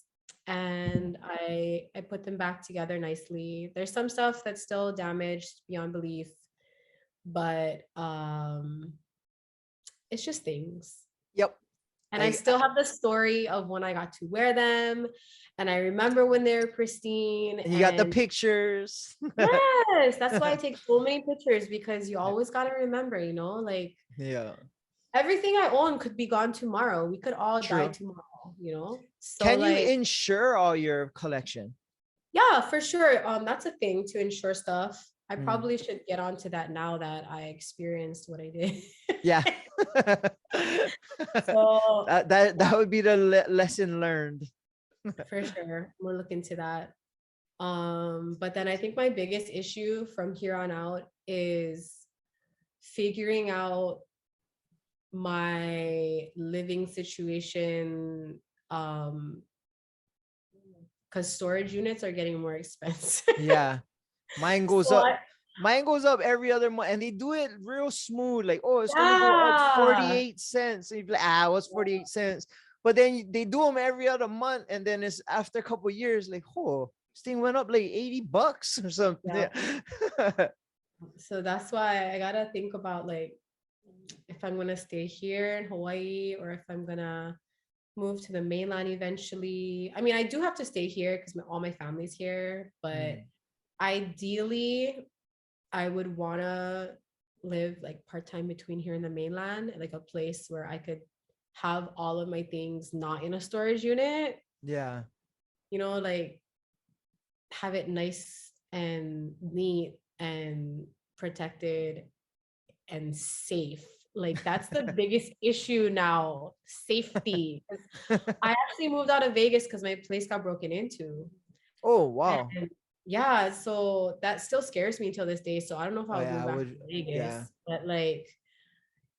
and I put them back together nicely. There's some stuff that's still damaged beyond belief, but it's just things. Yep. And I still have the story of when I got to wear them. And I remember when they were pristine. And you got the pictures. Yes, that's why I take so many pictures, because you always got to remember, like Yeah. everything I own could be gone tomorrow. We could all die True. tomorrow. So Can you like, insure all your collection? yeah, for sure. That's a thing, to insure stuff. I probably should get onto that now that I experienced what I did. Yeah. So that would be the lesson learned. for sure, we'll look into that. But then I think my biggest issue from here on out is figuring out my living situation, because storage units are getting more expensive. Yeah. Mine goes So up. Mine goes up every other month, and they do it real smooth. Like, oh, it's gonna go up yeah. 48 cents. And you're like, what's 48 cents? But then they do them every other month, and then it's after a couple of years, like, oh, this thing went up like $80 or something. Yeah. So that's why I gotta think about like if I'm gonna stay here in Hawaii or if I'm gonna move to the mainland eventually. I mean, I do have to stay here because all my family's here, but ideally I would want to live like part-time between here and the mainland, like a place where I could have all of my things not in a storage unit. Yeah. Like have it nice and neat and protected and safe. Like that's the biggest issue now, safety. I actually moved out of Vegas because my place got broken into. Oh, wow. And yeah, so that still scares me till this day. So I don't know if I'll move back to Vegas, yeah. but like,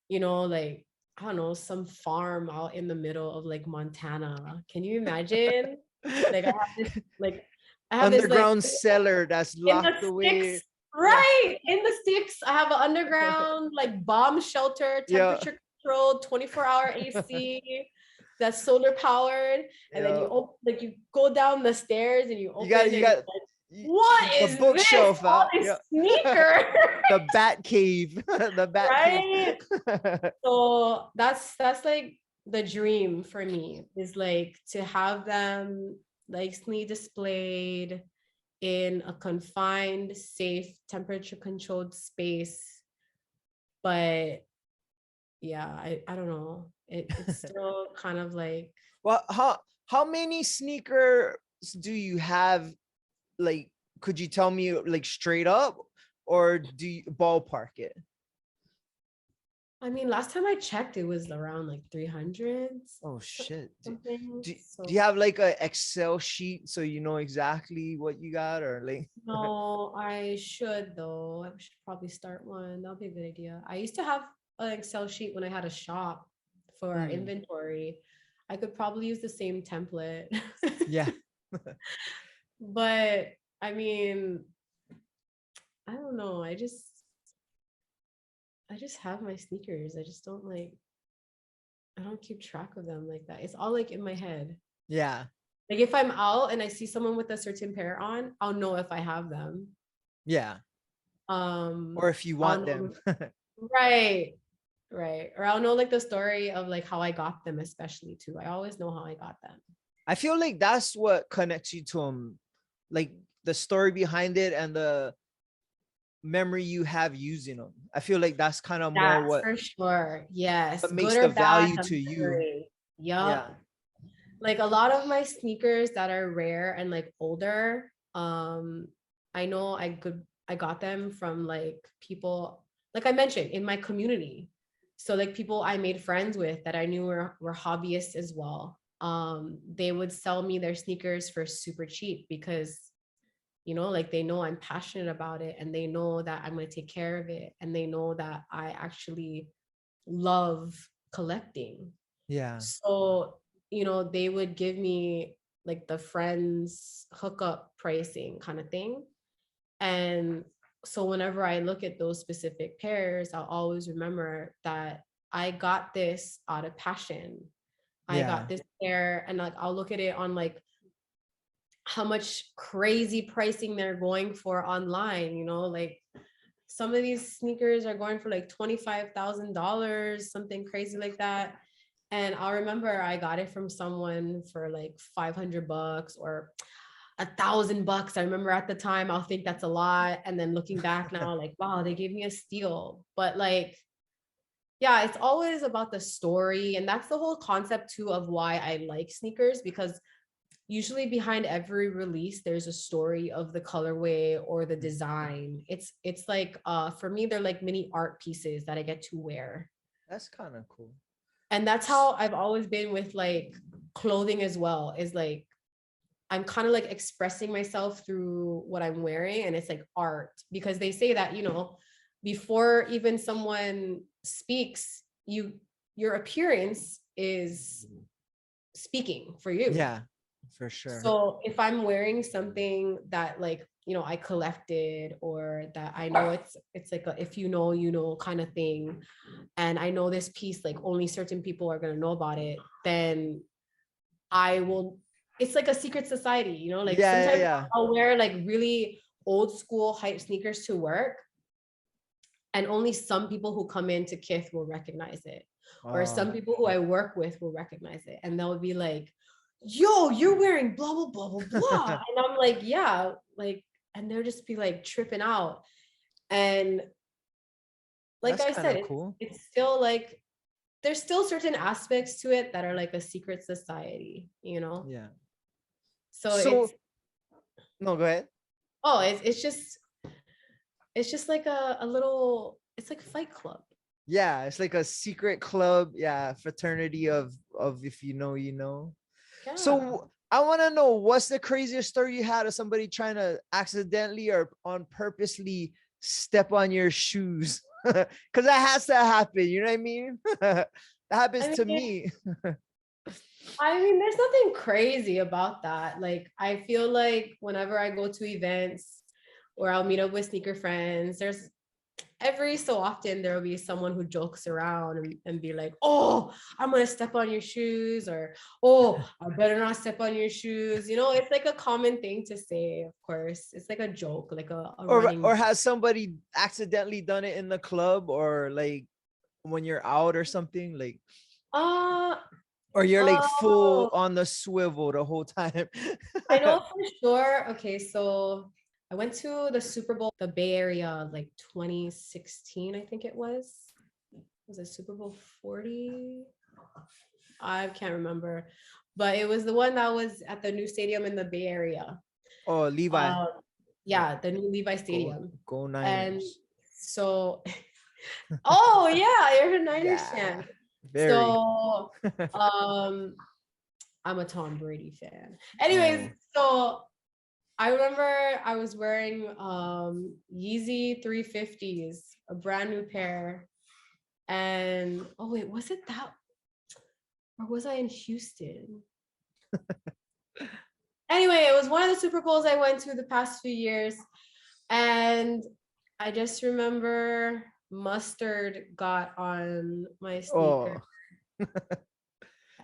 like I don't know, some farm out in the middle of like Montana. Can you imagine? Like I have this like underground cellar that's locked away. Right. In the sticks. I have an underground like bomb shelter, temperature controlled, 24-hour AC that's solar powered. And then you go down the stairs and you open it. What is the bookshelf? This? Sneaker. The bat cave. The bat right? cave. So that's like the dream for me, is like to have them nicely displayed in a confined, safe, temperature controlled space. But yeah, I don't know. It's still kind of like, Well, how many sneakers do you have? Like, could you tell me like straight up, or do you ballpark it? I mean, last time I checked, it was around like 300 Oh shit. something. Do So you have like a Excel sheet so you know exactly what you got, or like no, I should though. I should probably start one. That'll be a good idea. I used to have an Excel sheet when I had a shop for our hmm, inventory. I could probably use the same template. yeah. But I mean, I don't know. I just have my sneakers. I just don't like, I don't keep track of them like that. It's all like in my head. Yeah. Like if I'm out and I see someone with a certain pair on, I'll know if I have them. Yeah. Um, Or if you I'll want them. know, right, right. Or I'll know like the story of like how I got them, especially too. I always know how I got them. I feel like that's what connects you to them, like the story behind it and the memory you have using them. I feel like that's kind of more That's for sure. Yes. what Good makes or the bad, value the to you. memory. Yeah. Yup. Like a lot of my sneakers that are rare and like older, I know I got them from like people, like I mentioned, in my community. So like people I made friends with that I knew were hobbyists as well. They would sell me their sneakers for super cheap because, you know, like they know I'm passionate about it and they know that I'm going to take care of it and they know that I actually love collecting. Yeah. So, you know, they would give me like the friends hookup pricing kind of thing. And so whenever I look at those specific pairs, I'll always remember that I got this out of passion. I Yeah. got this pair and like I'll look at it on like how much crazy pricing they're going for online, you know, like some of these sneakers are going for like $25,000, something crazy like that. And I remember I got it from someone for like $500 or $1,000. I remember at the time I'll think that's a lot. And then looking back now, like, wow, they gave me a steal. But like, yeah, it's always about the story. And that's the whole concept too of why I like sneakers, because usually behind every release there's a story of the colorway or the design. It's like for me they're like mini art pieces that I get to wear. That's kind of cool. And that's how I've always been with like clothing as well, is like I'm kind of like expressing myself through what I'm wearing, and it's like art, because they say that, you know, before even someone speaks, your appearance is speaking for you. Yeah, for sure. So if I'm wearing something that like, you know, I collected, or that I know it's like a if you know, you know kind of thing, and I know this piece like only certain people are going to know about it, then I will, it's like a secret society, you know, like Yeah, sometimes yeah, I'll wear like really old school hype sneakers to work, and only some people who come into Kith will recognize it, yeah. or some people who I work with will recognize it, and they'll be like, yo, you're wearing blah blah blah blah blah, and I'm like, yeah, like, and they'll just be like tripping out. And like That's I kind said, of cool. it's still like there's still certain aspects to it that are like a secret society, you know. Yeah. So So it's, no, go ahead. oh, it's just like a little, it's like a fight club. Yeah, it's like a secret club. Yeah, fraternity of if you know, you know. Yeah. So I want to know, what's the craziest story you had of somebody trying to accidentally or on purposely step on your shoes? Because that has to happen. You know what I mean? That happens I to mean, me. there's nothing crazy about that. Like, I feel like whenever I go to events or I'll meet up with sneaker friends, there's every so often there will be someone who jokes around and be like, oh, I'm gonna step on your shoes, or oh, I better not step on your shoes. You know, it's like a common thing to say, of course. It's like a joke, like a Or running. has somebody accidentally done it in the club, or like when you're out or something? Like, Uh Or you're like full Oh, on the swivel the whole time? I know for sure. Okay, so I went to the Super Bowl, the Bay Area, like 2016, I think it was. Was it Super Bowl 40? I can't remember, but it was the one that was at the new stadium in the Bay Area. Oh, Levi. Uh, Yeah. yeah, the new Levi Go Stadium. go And Niners. so, oh yeah, you're a Niners Yeah. fan. Very. So, um, I'm a Tom Brady fan. Anyways, Oh. so I remember I was wearing Yeezy 350s, a brand new pair. And oh wait, was it that or was I in Houston? Anyway, it was one of the Super Bowls I went to the past few years. And I just remember mustard got on my sneaker. Oh.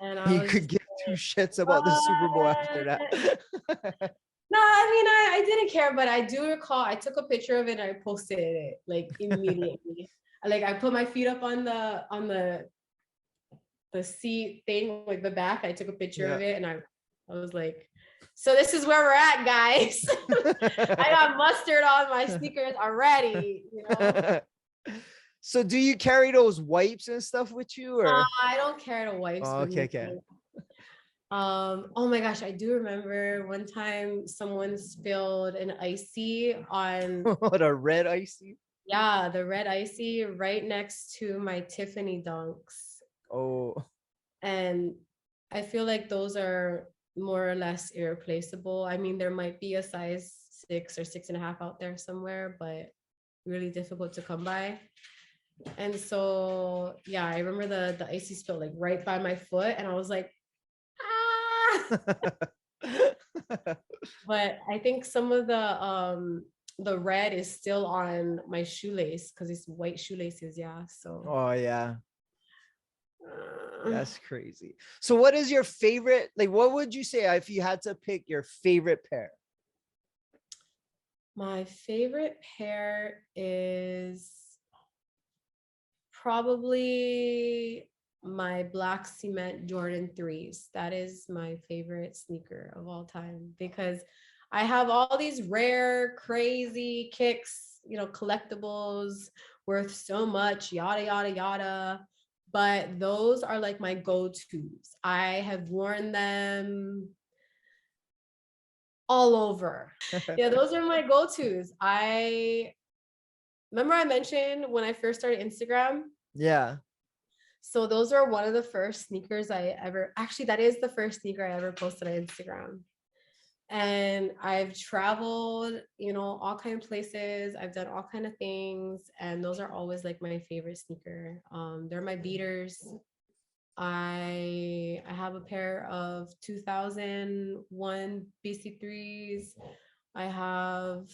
And I You was could just give two shits about the Super Bowl after what? that. No, I mean I didn't care, but I do recall I took a picture of it and I posted it like immediately. Like I put my feet up on the seat thing, like the back. I took a picture Yeah. of it and I was like, so this is where we're at, guys. I got mustard on my sneakers already, you know. So do you carry those wipes and stuff with you, or? I don't carry the wipes Oh, with okay, me. okay. Oh my gosh, I do remember one time someone spilled an icy on, The red icy. yeah, the red icy right next to my Tiffany dunks. Oh, And I feel like those are more or less irreplaceable. I mean, there might be a size 6 or 6.5 out there somewhere, but really difficult to come by. And so, yeah, I remember the icy spill like right by my foot, and I was like, ah. But I think some of the red is still on my shoelace because it's white shoelaces, yeah. So oh yeah, uh, that's crazy. So what is your favorite? Like, what would you say if you had to pick your favorite pair? my favorite pair is probably my black cement Jordan 3s. That is my favorite sneaker of all time because I have all these rare, crazy kicks, you know, collectibles worth so much, yada, yada, yada. But those are like my go tos. I have worn them all over. Yeah, those are my go tos. I remember I mentioned when I first started Instagram. Yeah. So those are one of the first sneakers I ever, actually, that is the first sneaker I ever posted on Instagram. And I've traveled, you know, all kind of places. I've done all kind of things. And those are always like my favorite sneaker. They're my beaters. I have a pair of 2001 BC3s. I have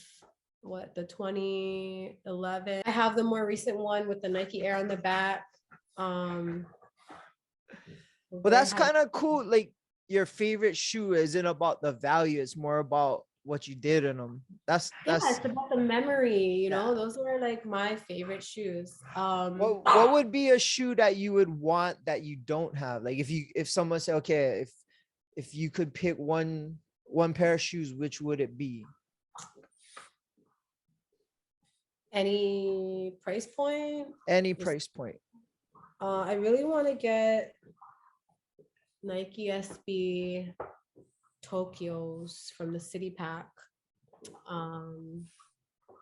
what the 2011. I have the more recent one with the Nike Air on the back. Um, Well, very that's high. kind of cool. Like your favorite shoe isn't about the value; it's more about what you did in them. That's Yeah, that's it's about the memory, you yeah. know, those are like my favorite shoes. What would be a shoe that you would want that you don't have? Like if someone said, okay, if you could pick one pair of shoes, which would it be? Any price point. Any Just, price point. I really want to get Nike SB Tokyos from the City Pack. Um,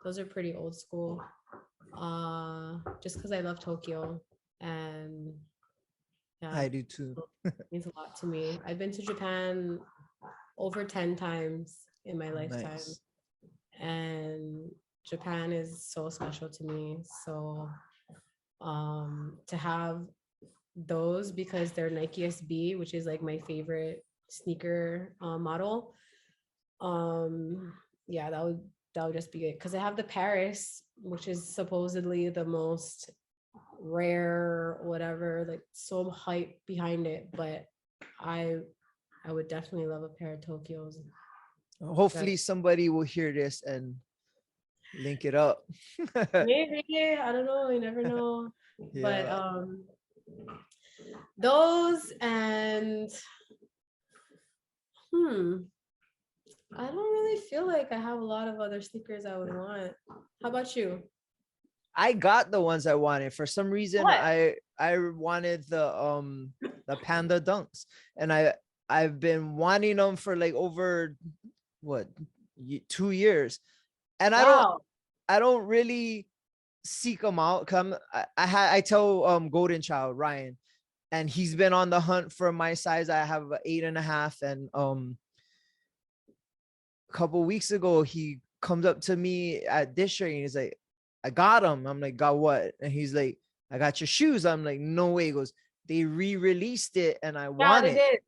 those are pretty old school. Just because I love Tokyo and yeah, I do too. it means a lot to me. I've been to Japan over 10 times in my lifetime, Nice. and Japan is so special to me. So to have those because they're Nike SB, which is like my favorite sneaker model. Um, yeah, that would just be it because I have the Paris, which is supposedly the most rare, whatever, like so hype behind it. But I I would definitely love a pair of Tokyos. That Hopefully somebody will hear this and link it up. maybe I don't know. You never know. But Yeah. Those and I don't really feel like I have a lot of other sneakers I would want. How about you? I got the ones I wanted. For some reason, What? I wanted the Panda Dunks, and I've been wanting them for like over what 2 years, and Wow. I don't really seek them out. Come, I tell Golden Child Ryan, and he's been on the hunt for my size. I have a 8.5, and a couple weeks ago he comes up to me at district and he's like, I got him. I'm like, got what? And he's like, I got your shoes. I'm like, no way. He goes, they re-released it and I Yeah, want they it. did.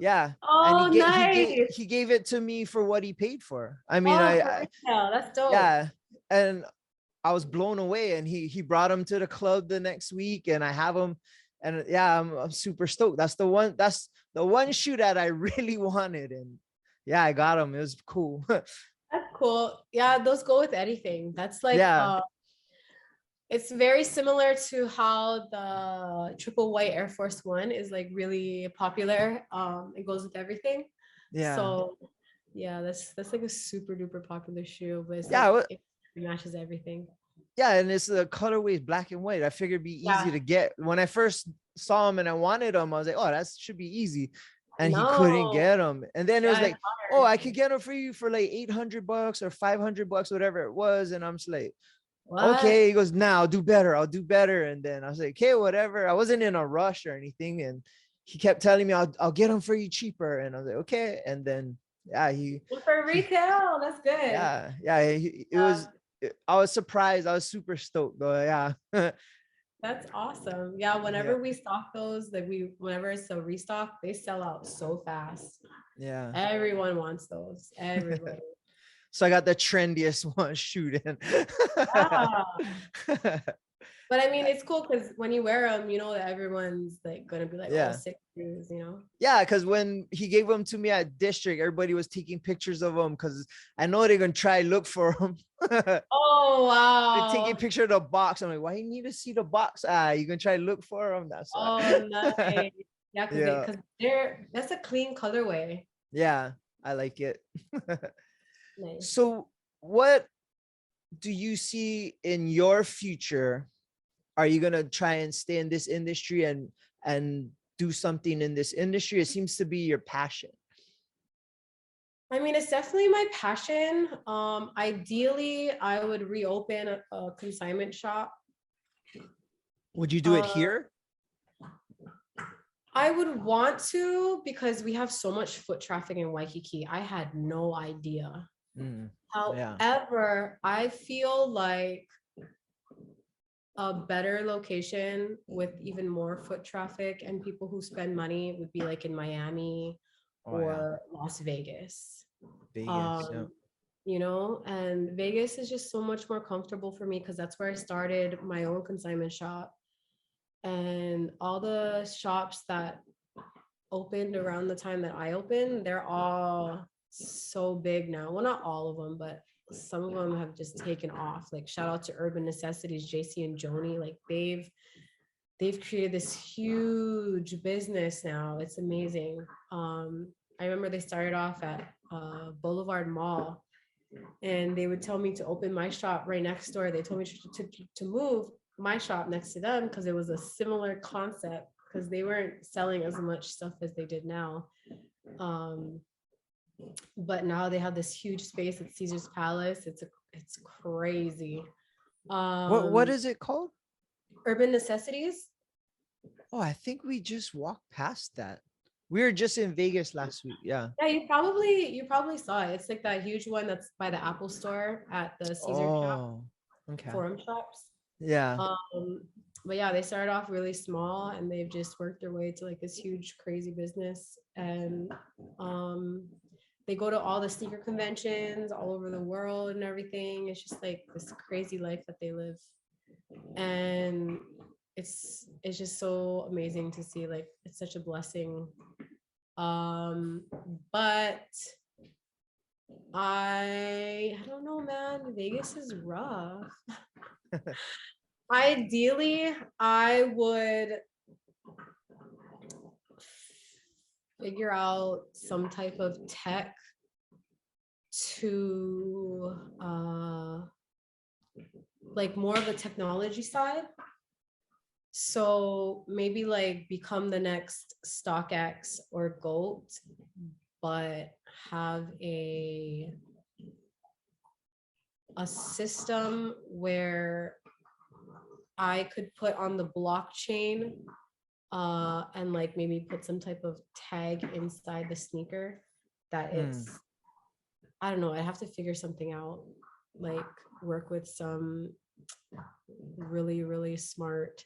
Yeah. And Oh, nice. he gave it to me for what he paid for. I mean, Oh, for retail. That's dope. yeah. And I was blown away, and he brought him to the club the next week, and I have him, and yeah, I'm super stoked. That's the one shoe that I really wanted, and yeah, I got him. It was cool. That's cool. Yeah, those go with anything. That's like Yeah, it's very similar to how the triple white Air Force One is like really popular. It goes with everything. yeah, So yeah, that's like a super duper popular shoe, but it's yeah, like it matches everything. yeah. And it's the colorway is black and white. I figured it'd be easy Yeah. to get. When I first saw him and I wanted him, I was like, oh, that should be easy. And he couldn't No. get them. And then it was Yeah, like, it's oh, hard. I could get them for you for like $800 or $500, whatever it was. And I'm just like, What? okay. He goes, now I'll do better. I'll do better. And then I was like, okay, whatever. I wasn't in a rush or anything. And he kept telling me, I'll get them for you cheaper. And I was like, okay. And then, yeah, Well, for retail, that's good. yeah, it was, Um, I was surprised. I was super stoked though. Yeah. that's awesome. Yeah, Yeah. whenever we stock those, like whenever it's a restock, they sell out so fast. Yeah. Everyone wants those. Everybody. So I got the trendiest one shooting. Yeah. But I mean, it's cool because when you wear them, you know that everyone's like gonna be like, "Oh, Yeah. sick shoes," you know. Yeah, because when he gave them to me at district, everybody was taking pictures of them because I know they're gonna try look for them. They're Oh taking a wow! picture of the box. I'm like, why you need to see the box? You gonna try look for them? That's Oh why. nice. Yeah, because Yeah, that's a clean colorway. yeah, I like it. Nice. So, what do you see in your future? Are you gonna try and stay in this industry and do something in this industry? It seems to be your passion. I mean, it's definitely my passion. Ideally, I would reopen a consignment shop. Would you do it Uh, here? I would want to because we have so much foot traffic in Waikiki. I had no idea. Mm, yeah. However, I feel like a better location with even more foot traffic and people who spend money would be like in Miami Oh yeah. or Las Vegas. Vegas. Yeah. Um, you know, and Vegas is just so much more comfortable for me because that's where I started my own consignment shop. And all the shops that opened around the time that I opened, they're all so big now. Well, not all of them, but some of them have just taken off. Like shout out to Urban Necessities, JC and Joni. Like they've created this huge business now. It's amazing. I remember they started off at Boulevard Mall, and they would tell me to open my shop right next door. They told me to move my shop next to them because it was a similar concept because they weren't selling as much stuff as they did now. Um, but now they have this huge space at Caesar's Palace. It's crazy. What Um, is it called? Urban Necessities. Oh, I think we just walked past that. We were just in Vegas last week. Yeah. Yeah, you probably saw it. It's like that huge one that's by the Apple store at the Caesar shop, Oh, okay. Forum shops. Yeah. Um, but yeah, they started off really small and they've just worked their way to like this huge, crazy business. And they go to all the sneaker conventions all over the world and everything. It's just like this crazy life that they live. And it's just so amazing to see. Like it's such a blessing. But I don't know, man. Vegas is rough. Ideally, I would figure out some type of tech to like more of the technology side. So maybe like become the next StockX or GOAT, but have a system where I could put on the blockchain and like maybe put some type of tag inside the sneaker that it's, I don't know, I have to figure something out, like work with some really, really smart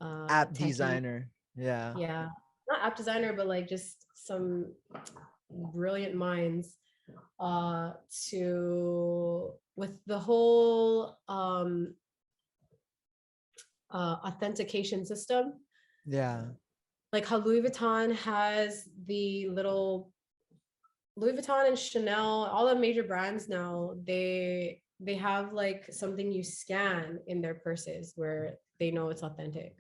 App techie. designer. Yeah. Yeah. Not app designer, but like just some brilliant minds to with the whole authentication system, Yeah. like how Louis Vuitton has the little Louis Vuitton and Chanel, all the major brands now, they have like something you scan in their purses where they know it's authentic.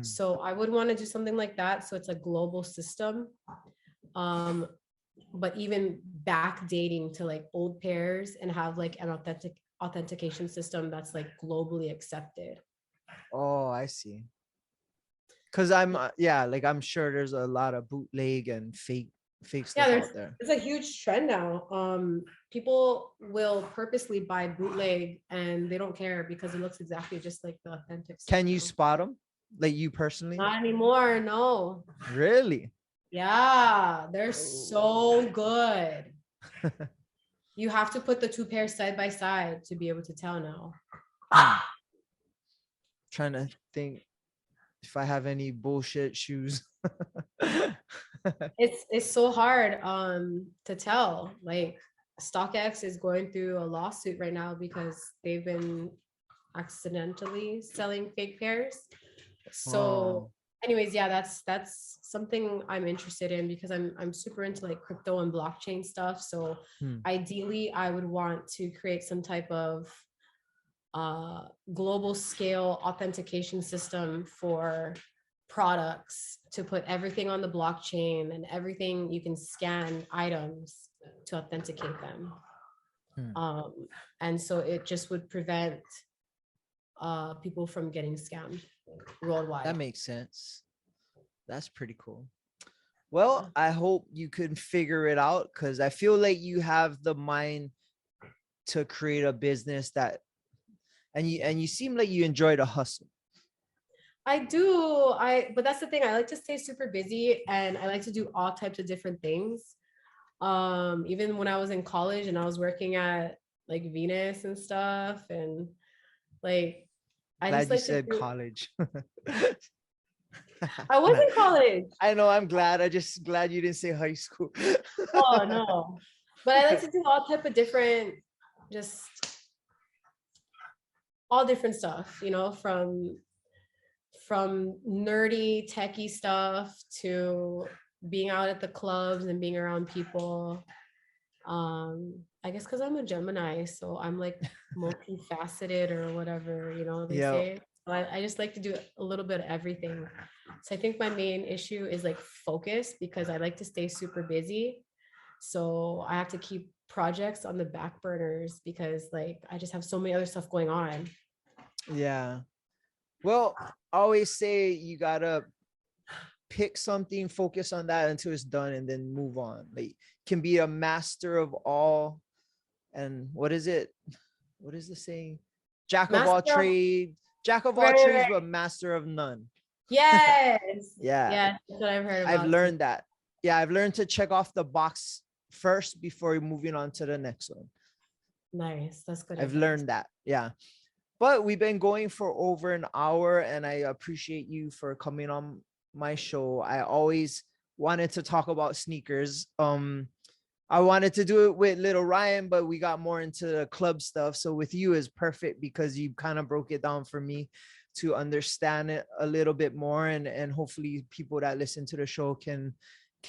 So I would want to do something like that. So it's a global system. Um, but even backdating to like old pairs and have like an authentication system that's like globally accepted. Oh, I see. Cause I'm yeah, like I'm sure there's a lot of bootleg and fake Yeah, stuff out there. there's a huge trend now. People will purposely buy bootleg and they don't care because it looks exactly just like the authentic stuff Can you now. spot them? Like you personally? Not anymore, no. Really? Yeah, they're Oh. so good. You have to put the two pairs side by side to be able to tell now. Trying to think if I have any bullshit shoes. It's so hard to tell. Like StockX is going through a lawsuit right now because they've been accidentally selling fake pairs. So Oh, anyways, yeah, that's something I'm interested in because I'm super into like crypto and blockchain stuff. So ideally I would want to create some type of global scale authentication system for products to put everything on the blockchain and everything you can scan items to authenticate them. Um, and so it just would prevent people from getting scammed worldwide. that makes sense. That's pretty cool. Well, I hope you can figure it out because I feel like you have the mind to create a business that and you seem like you enjoy the hustle. I do. But that's the thing. I like to stay super busy and I like to do all types of different things. Even when I was in college and I was working at like Venus and stuff, and like I just Glad you like to said do. college. I was in college. I know, I'm glad. I just glad you didn't say high school. Oh no. But I like to do all type of different, just all different stuff, you know, from nerdy techie stuff to being out at the clubs and being around people. I guess because I'm a Gemini, so I'm like multifaceted or whatever, you know, they Yeah. say. So I just like to do a little bit of everything. So I think my main issue is like focus because I like to stay super busy. So I have to keep projects on the back burners because like I just have so many other stuff going on. Yeah. Well, I always say you gotta pick something, focus on that until it's done, and then move on. Like can be a master of all. And what is it? What is the saying? Jack of all Master of, trades, jack of all right, right, trades, right. but master of none. Yes. Yeah, Yes, that's what I've heard I've about too. learned that. Yeah, I've learned to check off the box first before moving on to the next one. Nice. That's good I've advice. learned that. Yeah. But we've been going for over an hour, and I appreciate you for coming on my show. I always wanted to talk about sneakers. I wanted to do it with little Ryan, but we got more into the club stuff. So with you is perfect because you kind of broke it down for me to understand it a little bit more, and hopefully people that listen to the show can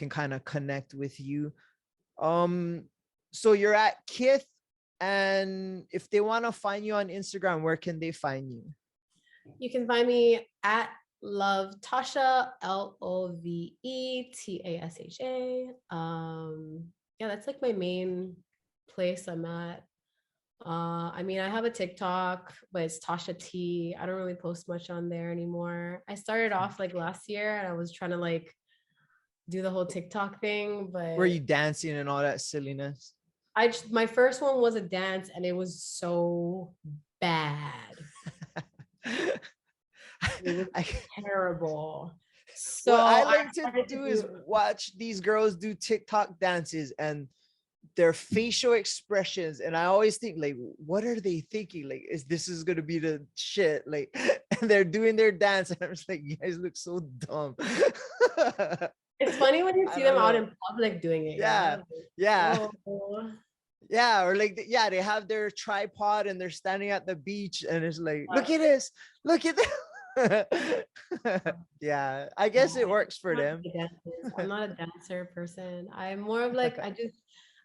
kind of connect with you. Um, so you're at Kith, and if they want to find you on Instagram, where can they find you? You can find me at Lovetasha, Lovetasha. Yeah, that's like my main place I'm at. I mean, I have a TikTok, but it's Tasha T. I don't really post much on there anymore. I started off like last year and I was trying to like do the whole TikTok thing, Were you but dancing and all that silliness? my first one was a dance and it was so bad. It was I, terrible. So what I I like to started to do is do watch these girls do TikTok dances and their facial expressions, and I always think like, what are they thinking? Like, is this is gonna be the shit? Like, and they're doing their dance, and I'm just like, you guys look so dumb. it's funny when you I see them don't out know. in public doing it, Yeah, yeah. Like, yeah, oh, yeah. Or like, yeah, they have their tripod and they're standing at the beach, and it's like, look at this, look at this. Yeah, I no, guess it works for them. I'm not a dancer person. I'm more of like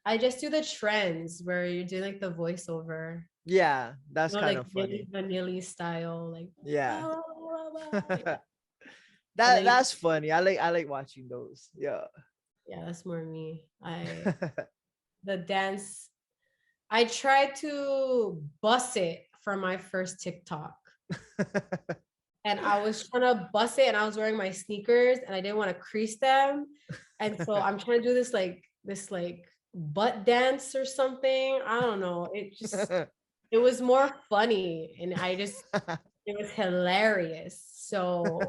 I just do the trends where you do like the voiceover, Yeah, that's you know, kind like of Milli funny. Vanilli style, like Yeah. blah, blah, blah, blah. Yeah. that And then that's funny. I like watching those. Yeah. yeah, that's more me. The dance. I tried to bust it for my first TikTok. And I was trying to bust it and I was wearing my sneakers and I didn't want to crease them. And so I'm trying to do this butt dance or something. I don't know. It was more funny and it was hilarious. So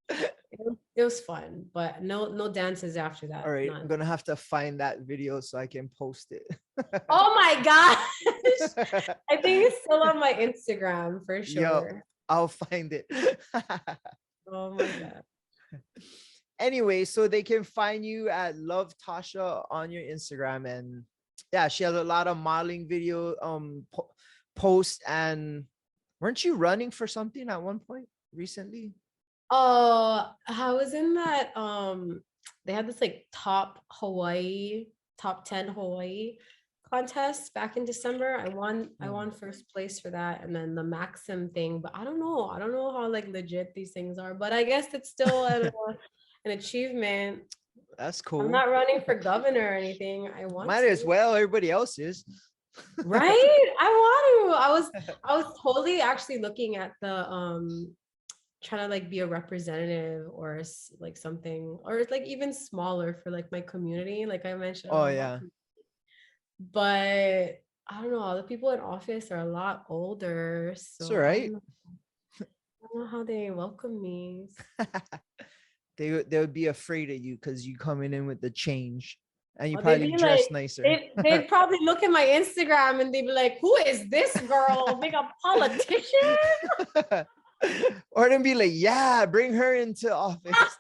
it was fun, but no dances after All that. right, I'm None. gonna have to find that video so I can post it. Oh my gosh. I think it's still on my Instagram for Yo, sure. I'll find it. Oh my god. Anyway, so they can find you at Love Tasha on your Instagram, and yeah, she has a lot of modeling video posts. And weren't you running for something at one point recently? Oh, I was in that they had this like top 10 Hawaii contest back in December. I won first place for that and then the Maxim thing, but I don't know how like legit these things are, but I guess it's still an achievement. That's I'm cool. not running for governor or anything. I want Might to. as well. Everybody else is. Right? I want to. I was totally actually looking at the trying to like be a representative or like something or like even smaller for like my community, like I mentioned. Oh yeah. But I don't know, all the people in office are a lot older, It's all so right. I don't know how they welcome me. They would be afraid of you because you coming in with the change, and you Well, they'd probably be dress like, nicer. they'd probably look at my Instagram and they'd be like, who is this girl? Like a politician? Or then be like, yeah, bring her into office.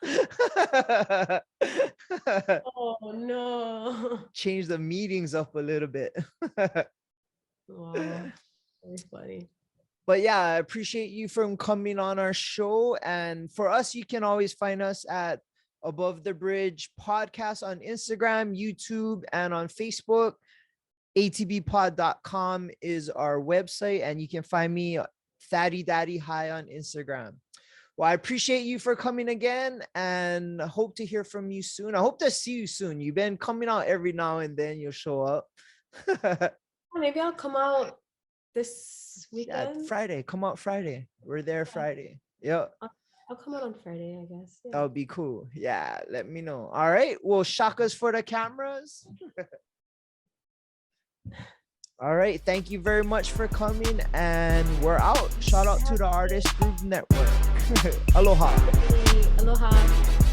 Oh no. Change the meetings up a little bit. Wow, very funny. But yeah, I appreciate you from coming on our show. And for us, you can always find us at Above the Bridge Podcast on Instagram, YouTube, and on Facebook. atbpod.com is our website, and you can find me Thaddy Daddy High on Instagram. Well, I appreciate you for coming again and hope to hear from you soon. I hope to see you soon. You've been coming out every now and then. You'll show up. Maybe I'll come out this weekend. Yeah, Friday. Come out Friday. We're there Friday. Yep. I'll come out on Friday, I guess. Yeah. That would be cool. Yeah, let me know. All right. Well, shakas for the cameras. All right. Thank you very much for coming. And we're out. Shout out to the Artist Group Network. Aloha. Aloha.